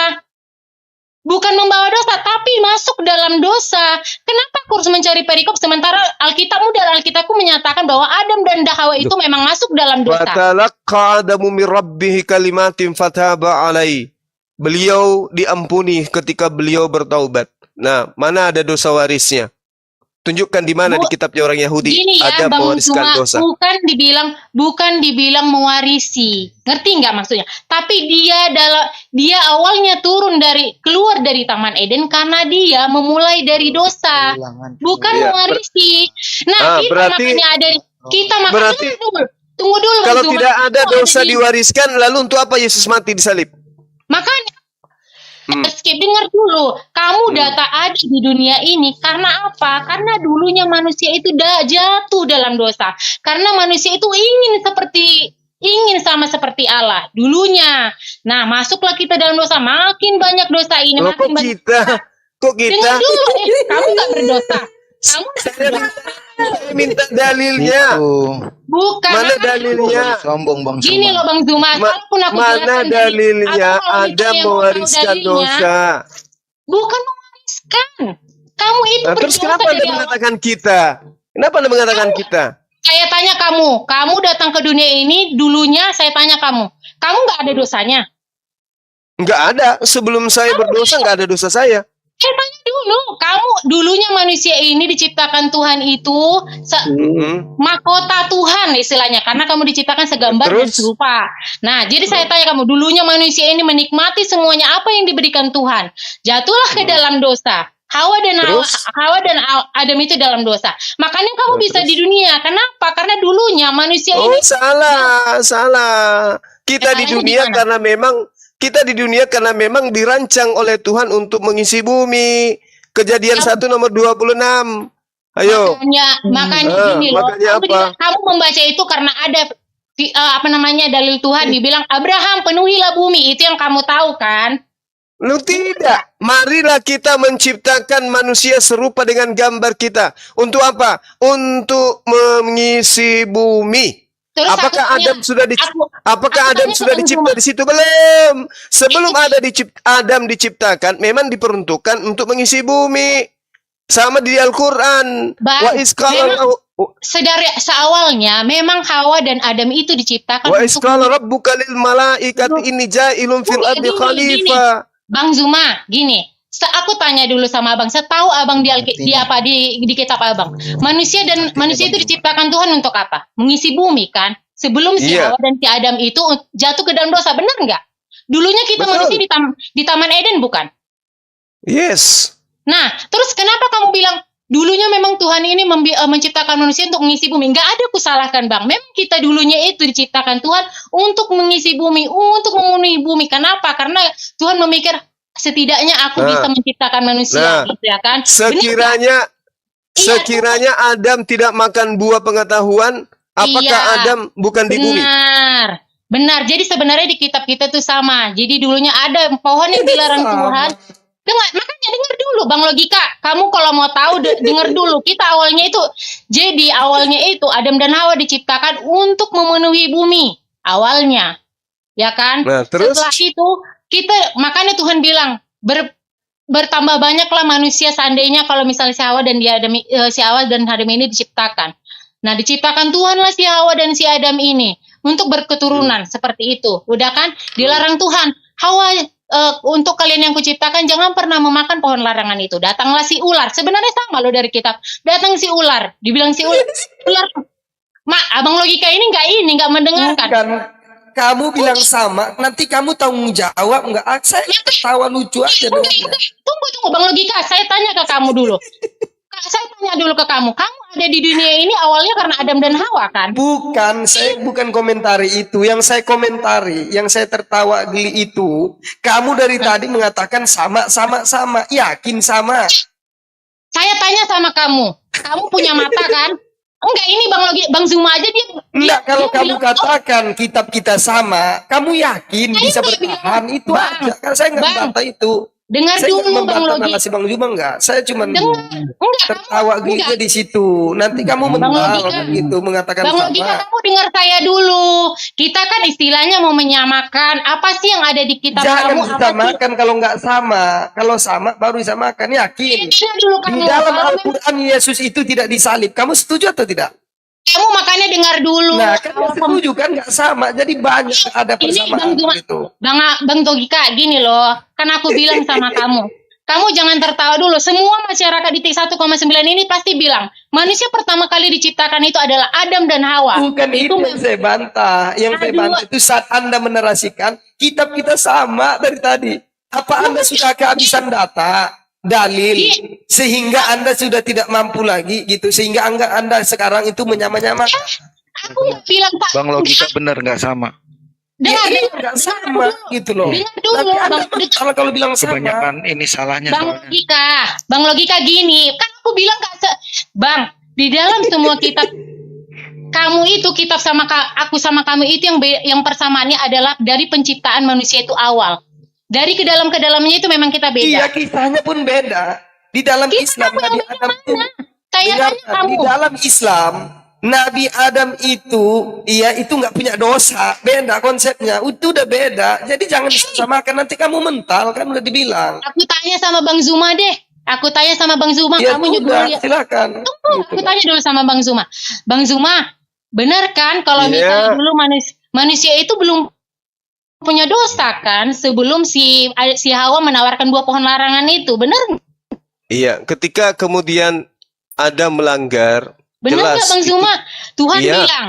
Bukan membawa dosa, tapi masuk dalam dosa. Kenapa aku harus mencari perikop sementara Alkitabmu dan Alkitabku menyatakan bahwa Adam dan Hawa itu memang masuk dalam dosa. Fatalaqqa Adamu min rabbih kalimatin fataba alai. Beliau diampuni ketika beliau bertaubat. Nah, mana ada dosa warisnya? Tunjukkan di mana di kitabnya orang Yahudi Gini ya, ada Bang mewariskan Zuma, dosa. bukan dibilang mewarisi. Ngerti nggak maksudnya? Tapi dia awalnya keluar dari Taman Eden karena dia memulai dari dosa, bukan Iya, mewarisi. Nah, kita berarti- makanya ada berarti- tunggu dulu. Kalau Zuma. tidak ada Itu dosa di- diwariskan, lalu untuk apa Yesus mati disalib? Makanya skip, dengar dulu. Kamu data ada di dunia ini karena apa? Karena dulunya manusia itu jatuh dalam dosa. Karena manusia itu ingin sama seperti Allah dulunya. Nah, masuklah kita dalam dosa. Makin banyak dosa ini, Loh, makin banyak. kok kita? Dengar dulu, kamu nggak berdosa. Kamu nggak berdosa. Saya minta dalilnya. Bukan. Mana dalilnya? Sombong Bang Gini Suma. loh Bang Zuma, kalaupun aku Mana jelaskan dalilnya aku kalau ada misalnya mau tahu mewariskan dalilnya, dosa? bukan mewariskan. Kamu itu Nah, terus berdosa kenapa Anda dari awal. mengatakan kita? Kenapa Anda mengatakan kita? Saya tanya kamu datang ke dunia ini dulunya, saya tanya kamu nggak ada dosanya? Enggak ada. Sebelum saya berdosa enggak ada dosa saya. Saya tanya dulu, kamu dulunya manusia ini diciptakan Tuhan itu mahkota Tuhan istilahnya, karena kamu diciptakan segambar dan Terus? serupa. Nah, jadi saya tanya kamu, dulunya manusia ini menikmati semuanya apa yang diberikan Tuhan, jatuhlah ke dalam dosa. Hawa dan Adam itu dalam dosa. Makanya kamu bisa di dunia. Kenapa? Karena dulunya manusia Oh, ini salah. Kita di Salahnya dunia di mana? karena memang dirancang oleh Tuhan untuk mengisi bumi. Kejadian 1 nomor 26. Ayo. makanya gini loh. Makanya apa? Kamu membaca itu karena ada dalil Tuhan dibilang Abraham penuhilah bumi. Itu yang kamu tahu kan? Lu tidak. Marilah kita menciptakan manusia serupa dengan gambar kita. Untuk apa? Untuk mengisi bumi. Terus Apakah aku tanya- Adam sudah apakah aku Adam tanya sudah ke Bang dicipta Zuma. di situ? Belum. Sebelum Adam diciptakan, memang diperuntukkan untuk mengisi bumi. Sama di Al-Qur'an. Bang, Wa isqala Seawalnya memang Hawa dan Adam itu diciptakan wa untuk isqala rabbuka lil malaikati inni ja'ilun fil ardi Gini. khalifah. Bang Zuma, gini. Aku tanya dulu sama Abang, setahu Abang di kitab Abang. Manusia itu diciptakan Tuhan untuk apa? Mengisi bumi kan? Sebelum si Iya. Hawa dan si Adam itu jatuh ke dalam dosa, benar nggak? Dulunya kita Betul. manusia di Taman Eden bukan? Yes. Nah, terus kenapa kamu bilang dulunya memang Tuhan ini menciptakan manusia untuk mengisi bumi? Nggak ada aku salahkan Bang. Memang kita dulunya itu diciptakan Tuhan untuk mengisi bumi, untuk memenuhi bumi. Kenapa? Karena Tuhan memikir setidaknya aku bisa menciptakan manusia, gitu ya kan? Sekiranya Adam tidak makan buah pengetahuan, apakah Iya. Adam bukan di bumi? Benar. Jadi sebenarnya di kitab kita tuh sama. Jadi dulunya ada pohon yang dilarang Tuhan. Makanya dengar dulu Bang Logika. Kamu kalau mau tahu dengar dulu. Awalnya itu Adam dan Hawa diciptakan untuk memenuhi bumi. Awalnya. Ya kan? Nah, terus? Setelah itu makanya Tuhan bilang bertambah banyaklah manusia seandainya kalau misalnya si Hawa dan Adam ini diciptakan. Nah, diciptakan Tuhanlah si Hawa dan si Adam ini untuk berketurunan seperti itu. Udah kan? Dilarang Tuhan. untuk kalian yang kuciptakan jangan pernah memakan pohon larangan itu. Datanglah si ular. Sebenarnya sama loh dari kitab. Datang si ular. Dibilang si ular. Ular. Abang logika ini nggak mendengarkan. Bukan. Kamu bilang sama, nanti kamu tanggung jawab nggak? Saya ketawa lucu aja. Tunggu, Bang Logika. Saya tanya ke kamu dulu. Saya tanya dulu ke kamu. Kamu ada di dunia ini awalnya karena Adam dan Hawa kan? Bukan, saya bukan komentari itu. Yang saya komentari, yang saya tertawa geli itu, kamu dari tadi mengatakan sama. Yakin sama? Saya tanya sama kamu. Kamu punya mata kan? Enggak, ini Bang Zuma aja dia. Enggak, kalau dia kamu bilang, katakan kitab kita sama, kamu yakin Saya bisa nggak bertahan? bilang, Itu Bang, aja. Kan saya nggak Bang, membantah itu. dengar Saya nggak dulu Bang membantah Logika. narasi Bang Juma enggak. Saya cuma Enggak, tertawa kamu gelinya di situ. Nanti kamu Bang mental Logika. gitu mengatakan Bang sama. Logika, kamu dengar saya dulu. Kita kan istilahnya mau menyamakan apa sih yang ada di kitab Jangan kamu, apa sih? disamakan kalau nggak sama. Kalau sama baru disamakan, yakin. Dengar dulu Di kamu. dalam Kalau Al-Quran Yesus itu tidak disalib. Kamu setuju atau tidak? kamu makanya dengar dulu. Nah, kan Kalau nggak setuju kan nggak sama. Jadi banyak ada Ini Bang persamaan Zuma, gitu. Bang Logika, gini loh. Kan aku bilang sama kamu. Kamu jangan tertawa dulu. Semua masyarakat di T1,9 ini pasti bilang, manusia pertama kali diciptakan itu adalah Adam dan Hawa. Bukan itu yang saya bantah. Yang saya bantah itu saat Anda menerasikan kitab kita sama dari tadi. Apa Anda sudah kehabisan data, dalil, sehingga Anda sudah tidak mampu lagi gitu, sehingga Anda sekarang itu menyamanya. Aku nggak bilang Pak. Bang Logika benar nggak sama. Dengar, Iya, dengar, nggak sama gitu loh. dengar dulu, Tapi Anda Bang. kalau bilang sama. Kebanyakan ini salahnya Bang soalnya. Bang Logika gini, kan aku bilang Bang, di dalam semua kitab kamu itu kitab sama aku sama kamu itu yang persamaannya adalah dari penciptaan manusia itu awal. Dari ke dalamnya itu memang kita beda. Iya, kisahnya pun beda. Di dalam Islam Nabi Adam itu dengarkan, di dalam Islam Nabi Adam itu itu nggak punya dosa, beda konsepnya. Itu udah beda. Jadi jangan disamakan, nanti kamu mental kan udah dibilang. Aku tanya sama Bang Zuma deh. Aku tanya sama Bang Zuma, Ya kamu sudah, juga silakan. Tunggu, aku tanya dulu sama Bang Zuma. Bang Zuma, benar kan kalau Iya. misalnya dulu manusia itu belum punya dosa kan sebelum si Hawa menawarkan buah pohon larangan itu, benar? Iya, ketika kemudian ada melanggar, Benar nggak jelas Bang itu. Zuma? Tuhan Iya. bilang.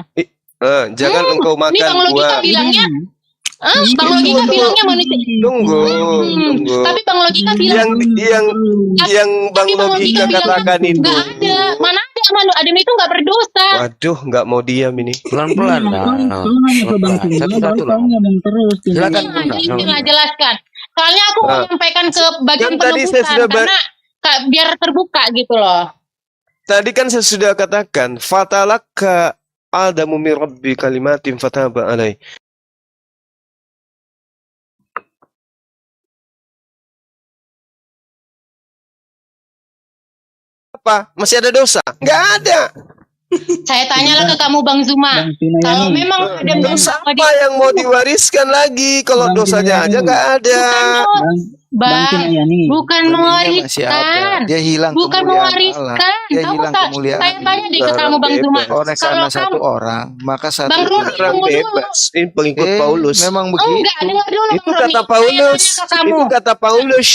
Jangan engkau Ini makan Bang Logika buah. bilangnya. Bang Logika bilangnya manusia. Tunggu. Tapi Bang Logika bilang Yang Bang tapi Bang Logika bilang katakan itu. nggak ada. Mana ada Adam itu nggak berdosa. Waduh, nggak mau diam ini. Pelan-pelan. Kau nanya ke Bang Tunggu, Satu-satu kau ngomong terus. Silakan. Nah, jelaskan. Soalnya aku mau menyampaikan ke bagian Kan tadi saya penebusan sudah karena biar terbuka gitu loh. Tadi kan saya sudah katakan, fatalaka Adamu min rabbi kalimatin fataba alai. Apa? Masih ada dosa? Nggak ada. Saya tanyalah ke kamu Bang Zuma. Kalau memang Adam dan Dosa Hawa apa yang mau diwariskan lagi? Kalau Bang dosanya Kinayani. aja nggak ada. Bang Kinayani. bukan Benihnya masih ada. mewariskan. Dia hilang Bukan kemuliaan Allah. mewariskan. Dia Kamu hilang kemuliaan saya tanya deh ke Allah. kamu Bang Zuma. Bebas. Oleh Kalau karena kamu satu orang, maka satu Bang Roni, Orang tunggu dulu. bebas. Ini pengikut Paulus. memang Oh begitu. enggak, dengar dulu Itu Bang Roni. kata Paulus. Saya tanya ke kamu. Itu kata Paulus.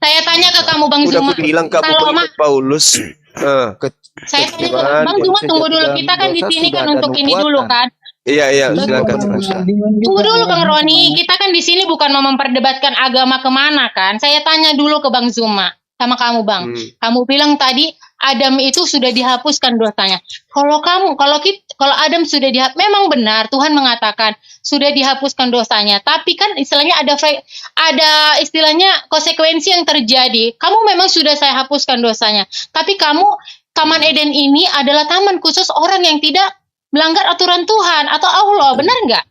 Saya tanya ke kamu Bang Udah Zuma. aku bilang kamu Kalau pengikut Paulus. saya tanya ke Gimana? Bang Zuma, tunggu dulu. Sejak Kita kan di dosa sini sudah kan ada untuk ini nubuatan. dulu kan. Iya, silakan. Tunggu dulu Bang Roni, kita kan di sini bukan mau memperdebatkan agama kemana kan. Saya tanya dulu ke Bang Zuma sama kamu Bang. Kamu bilang tadi Adam itu sudah dihapuskan dosanya. Kalau Adam sudah memang benar Tuhan mengatakan sudah dihapuskan dosanya. Tapi kan istilahnya ada istilahnya konsekuensi yang terjadi. Kamu memang sudah saya hapuskan dosanya. Tapi Taman Eden ini adalah taman khusus orang yang tidak melanggar aturan Tuhan atau Allah, benar nggak?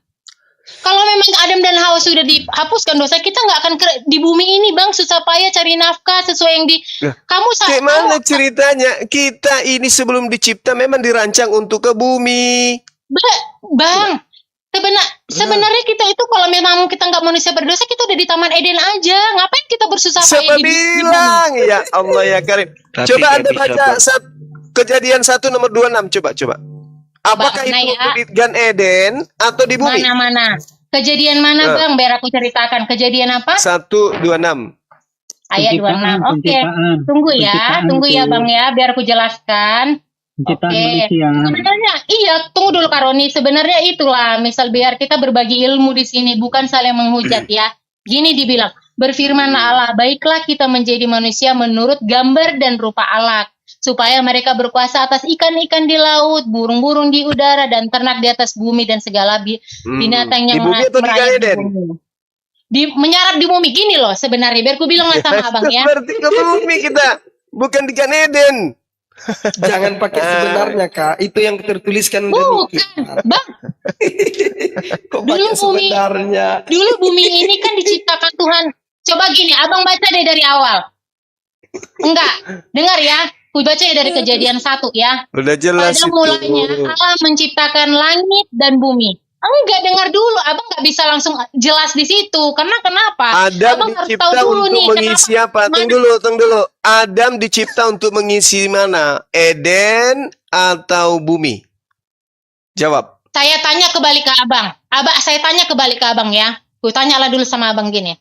Kalau memang Adam dan Hawa sudah dihapuskan dosa, kita nggak akan di bumi ini, Bang, susah payah cari nafkah sesuai yang kamu Kayak mana ceritanya? Kita ini sebelum dicipta memang dirancang untuk ke bumi. Bang, sebenarnya kita itu kalau memang kita nggak manusia berdosa, kita udah di Taman Eden aja. Ngapain kita bersusah payah Siapa bilang? Ya Allah ya Karim. Tapi Coba nggak Anda bisa, baca Kejadian 1 nomor 26. Coba. Apakah Mana itu ya? di Gan Eden atau di bumi? Mana? Kejadian mana Nah. Bang? Biar aku ceritakan. Kejadian apa? 1:26. Ayat 26. Oke. Penciptaan. Tunggu ya, Penciptaan tunggu ya tuh. Bang ya, biar aku jelaskan. Penciptaan Oke. manusia. Sebenarnya iya, tunggu dulu Kak Roni. Sebenarnya itulah, misal biar kita berbagi ilmu di sini, bukan saling menghujat ya. Gini dibilang, berfirman Allah, baiklah kita menjadi manusia menurut gambar dan rupa Allah, supaya mereka berkuasa atas ikan-ikan di laut, burung-burung di udara, dan ternak di atas bumi, dan segala binatang yang Di bumi atau di merayap Eden? bumi. Menyarap di bumi gini loh sebenarnya, biar ku bilang sama abang ya. Berarti ke bumi kita, bukan di Gan Eden. Jangan pakai sebenarnya Kak. Itu yang tertuliskan Bukan, demikian. Bang. Kok Dulu pakai bumi- sebenarnya? Dulu bumi ini kan diciptakan Tuhan. Coba gini, abang baca deh dari awal. Enggak, dengar ya. Ku baca ya dari Kejadian 1 ya. Udah jelas Pada itu. mulanya Allah menciptakan langit dan bumi. Enggak, dengar dulu. Abang nggak bisa langsung jelas di situ. Karena kenapa? Adam Abang harus dicipta tahu dulu untuk nih, mengisi kenapa? apa? Tunggu dulu. Adam dicipta untuk mengisi mana? Eden atau bumi? Jawab. Saya tanya kembali ke abang. Saya tanya kembali ke abang ya. Ku tanyalah dulu sama abang gini.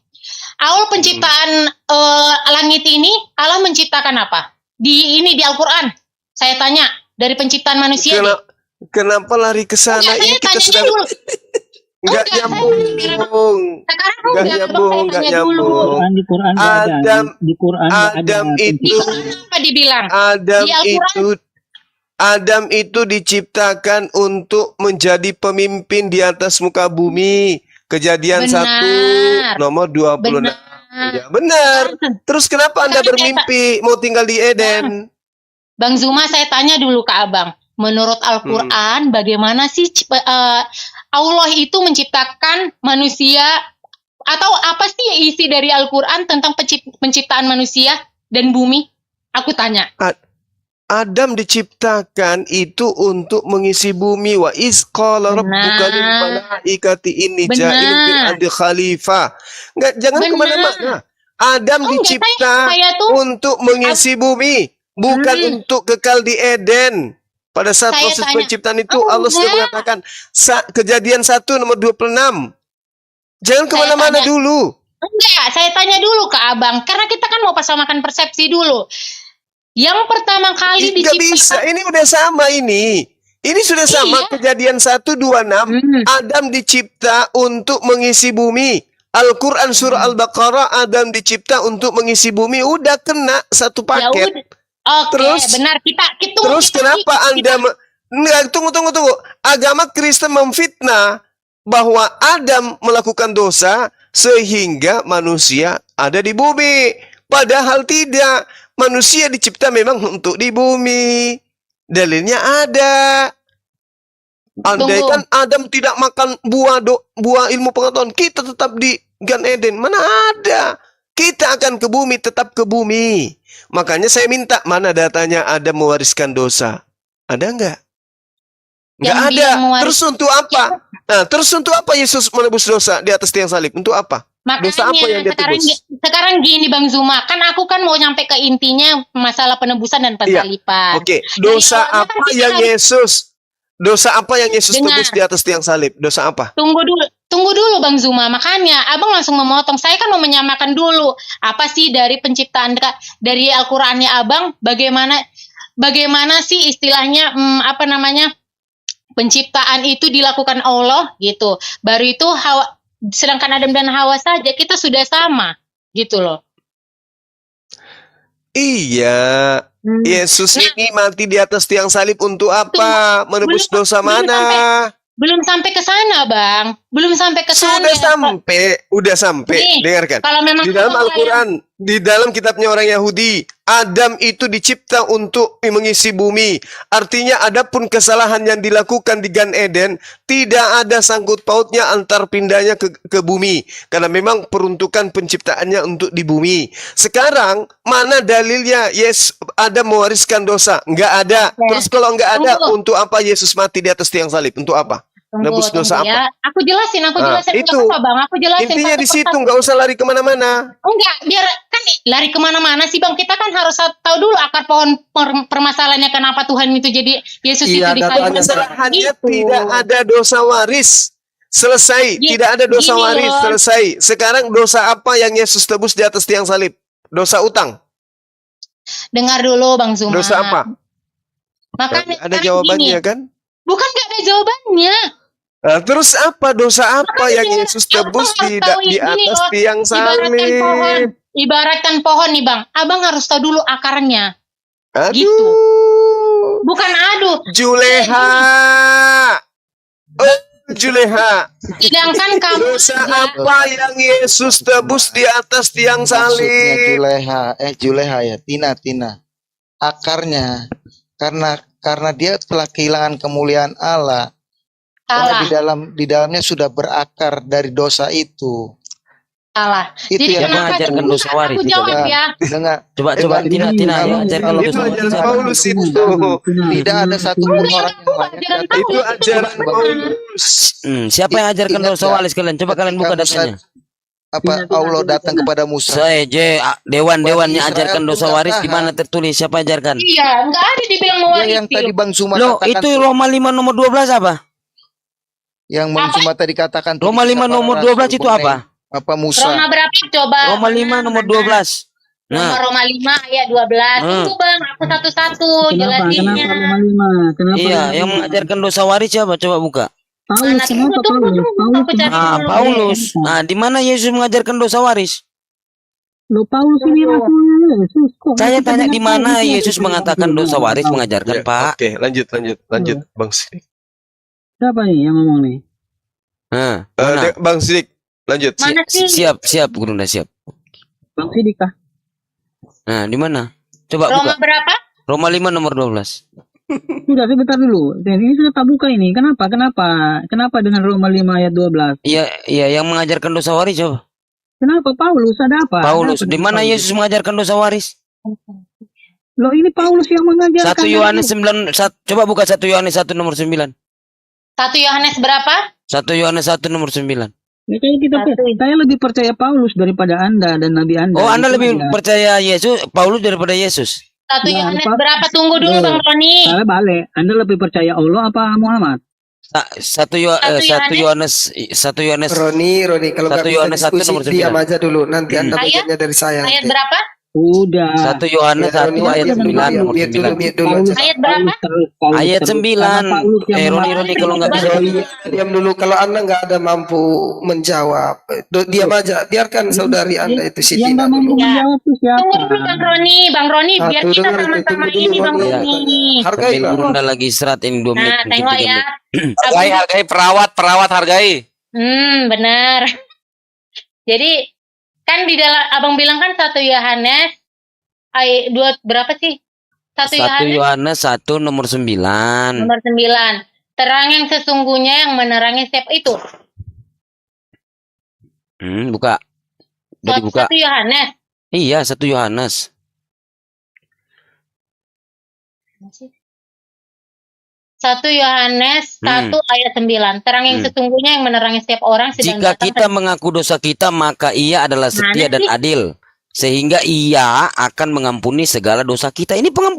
Awal penciptaan langit ini, Allah menciptakan apa? Di Al-Quran. Saya tanya, dari penciptaan manusia nih. Kenapa lari ke sana? Enggak, Ini saya kita tanya sedang dulu. nggak Enggak, nyambung. Sekarang Nggak enggak, nyambung, abang, nggak saya tanya dulu. nyambung. Di Quran nggak ada. Adam- Di Quran nggak ada Adam Di itu Quran apa dibilang? Adam Di Al-Quran. Adam itu diciptakan untuk menjadi pemimpin di atas muka bumi. Kejadian Benar. 1 nomor 26. Benar. Ya, benar. Terus kenapa Anda Tapi saya bermimpi mau tinggal di Eden? Bang Zuma, saya tanya dulu ke abang. Menurut Al-Quran, bagaimana sih Allah itu menciptakan manusia? Atau apa sih isi dari Al-Quran tentang penciptaan manusia dan bumi? Aku tanya. Adam diciptakan itu untuk mengisi bumi. Wa iz qala rabbuka lil malaikati inni ja'ilun fil ardi khalifah. Jangan Benar. kemana-mana. Adam Oh, enggak, dicipta saya tuh untuk mengisi bumi, bukan untuk kekal di Eden. Pada saat Saya proses tanya. penciptaan itu Oh, Allah sudah enggak. mengatakan Kejadian 1 nomor 26. Jangan Saya kemana-mana tanya. dulu. enggak, saya tanya dulu ke abang. Karena kita kan mau persamakan persepsi dulu. Yang pertama kali Nggak bisa, ini udah sama ini. Ini sudah sama. Iya. Kejadian 1:26. Adam dicipta untuk mengisi bumi. Al-Quran surah Al-Baqarah, Adam dicipta untuk mengisi bumi. Udah kena satu Ya paket. udah. Oke, Terus- benar. Kita Terus kenapa Anda Nggak, tunggu. Agama Kristen memfitnah bahwa Adam melakukan dosa sehingga manusia ada di bumi. Padahal tidak. Manusia dicipta memang untuk di bumi. Dalilnya ada. Andai Tunggu. kan Adam tidak makan buah ilmu pengetahuan, kita tetap di Gan Eden. Mana ada? Kita akan ke bumi, tetap ke bumi. Makanya saya minta, mana datanya Adam mewariskan dosa? Ada nggak? Nggak Yang ada. bilang mewaris- Terus untuk apa? Nah, terus untuk apa Yesus menebus dosa di atas tiang salib? Untuk apa? Dosa apa yang dia tebus? sekarang gini Bang Zuma, kan aku kan mau nyampe ke intinya masalah penebusan dan Iya. pensalipan. Oke, dosa awalnya kan apa kita yang harus- Dosa apa yang Yesus Dengar. tebus di atas tiang salib? Dosa apa? Tunggu dulu Bang Zuma. Makanya Abang langsung memotong. Saya kan mau menyamakan dulu apa sih dari penciptaan dari Al-Qur'annya Abang, bagaimana sih istilahnya penciptaan itu dilakukan Allah gitu. Baru itu sedangkan Adam dan Hawa saja kita sudah sama gitu loh. Iya. Yesus ini mati di atas tiang salib untuk apa? Menebus dosa mana? Belum sampai ke sana, Bang. Belum sampai ke sana. Udah sampai. Nih, Dengarkan. kalau memang Di dalam Allah Al-Quran, di dalam kitabnya orang Yahudi, Adam itu dicipta untuk mengisi bumi. Artinya adapun kesalahan yang dilakukan di Gan Eden, tidak ada sangkut pautnya antar pindahnya ke bumi. Karena memang peruntukan penciptaannya untuk di bumi. Sekarang, mana dalilnya Adam mewariskan dosa? Nggak ada. Terus kalau nggak ada, untuk apa Yesus mati di ates tiang salib? Untuk apa? Nebus dosa ya. apa? Aku jelasin Itu. apa, Bang. Aku jelasin. Intinya satu di situ, persatu. nggak usah lari kemana-mana. Enggak, biar kan lari kemana-mana sih Bang. Kita kan harus tahu dulu akar pohon permasalahannya kenapa Tuhan itu jadi Yesus Iya, itu datanya disalibkan. Kesalahannya Gitu. tidak ada dosa waris. Selesai, tidak ada dosa Gini waris, loh. selesai. Sekarang dosa apa yang Yesus tebus di atas tiang salib? Dosa utang. Dengar dulu Bang Zuma. Dosa apa? Makanya Ada sekarang jawabannya gini. kan? Bukan gak ada jawabannya. Nah, terus apa dosa apa Makanya yang dengar, Yesus abang tebus harus di tahu ini atas loh. tiang Ibaratkan pohon. salib? Ibaratkan pohon nih Bang. Abang harus tahu dulu akarnya. Aduh. Gitu. Bukan aduh. Juleha. Oh, Juleha. Sedangkan kamu Dosa apa yang Yesus tebus di atas tiang Maksudnya salib? Juleha ya, Tina. Akarnya karena dia telah kehilangan kemuliaan Allah. Karena salah. di dalamnya sudah berakar dari dosa itu. Salah. Itu Jadi yang kenapa mengajarkan dulu dosa waris aku itu, jawab Bang. ya. Dengar, Coba Bang, Tina kalau- ajarkan Itu dosa waris. ajaran Paulus itu. tidak ada satu pun orang yang layak Ajaran datang. Itu ajaran Paulus. Siapa yang ajarkan Ingat dosa ya, waris kalian? Coba kalian buka ketika Musa- datanya. Apa Allah datang kepada Musa? Dewan-dewannya Israel ajarkan pun dosa nggak waris di tahan. mana tertulis? Siapa ajarkan? Iya, enggak ada dibilang mewarisi. Yang tadi Bang Suma Loh, katakan itu tuh, Roma 5 nomor 12 apa? yang Bang Suma tadi katakan tuh, Roma 5 kisah para nomor rasul 12 itu mengenai apa? Apa Musa? Roma berapa coba? Roma 5 nomor 12. Nah, Roma 5 ayat 12. Tunggu Bang, aku satu-satu Kenapa jelasinnya. Roma 5? Kenapa? iya, yang mengajarkan dosa waris siapa? Coba buka. Paulus, Mana? kenapa Tunggu, Paulus? Paulus aku cari Ah, dulu. Paulus. Nah, di mana Yesus mengajarkan dosa waris? Lo Paulus ini rasulnya Yesus kok. Saya kita tanya dengan di mana Paulus, Yesus mengatakan dosa waris mengajarkan, Ya, Pak? Oke, lanjut Bang Sidik. Siapa nih yang ngomong nih? Nah, mana? Bang Sidik, lanjut. Mana sih? Siap, Gurunda siap. Bang Sidik kah? Nah, di mana? Coba Roma buka. berapa? Roma 5 nomor 12. Sudah sebentar dulu. Ini sudah tak buka ini. Kenapa? Kenapa dengan Roma 5 ayat 12? Iya, yang mengajarkan dosa waris coba. Kenapa Paulus? Ada apa? Paulus. Ada apa Di mana Paulus? Yesus mengajarkan dosa waris? Loh ini Paulus yang mengajarkan. 1 Yohanes 9 coba buka 1 Yohanes 1 nomor 9. 1 Yohanes berapa? 1 Yohanes 1 nomor 9. Ya, kayak kita, saya lebih percaya Paulus daripada Anda dan Nabi Anda. Oh, Anda Itu lebih aja. percaya Yesus, Paulus daripada Yesus. 1 Ya, Yohanes Pak. berapa? Tunggu dulu Loh. Bang Roni. Saya balik. Anda lebih percaya Allah apa Muhammad? 1 Yohanes Roni, kalau 1 nggak bisa Yohanes 1 diskusi, nomor 9. diam aja dulu. Nanti Anda Ayat? bagiannya dari saya. Ayat nanti. berapa? Udah. 1 Yohanes Ya, 1 Roni, ayat diam dulu, 9 nomor mute dulu, 9. mute dulu aja. Ayat berapa? Ayat 9. Roni kalau nggak bisa Roni, diam dulu. Kalau Anda nggak ada mampu menjawab, diam aja. Biarkan saudari Anda itu Yang Siti nggak mampu Ya. menjawab itu siapa? Tunggu dulu Bang Roni. Bang Roni, Ah, biar tuh kita dengar itu, sama-sama tunggu dulu, ini Bang Roni. Roni. Hargai Sambil lah. Gurunda lagi istirahat ini 2 menit. Nah, mungkin tengok 3 ya. menit. Hargai perawat hargai. Benar. Jadi kan di dalam Abang bilang kan 1 Yohanes ayat 2 berapa sih? 1 1 Yohanes Yohanes 1 nomor 9. nomor 9. Terang yang sesungguhnya yang menerangi setiap itu. Buka. Udah dibuka. 1 Yohanes. Iya, 1 Yohanes. 1 Yohanes 1 ayat 9. Terang yang sesungguhnya yang menerangi setiap orang sedang Jika datang kita mengaku dosa kita, maka ia adalah setia Mana dan sih? adil. Sehingga ia akan mengampuni segala dosa kita. Ini pengampunan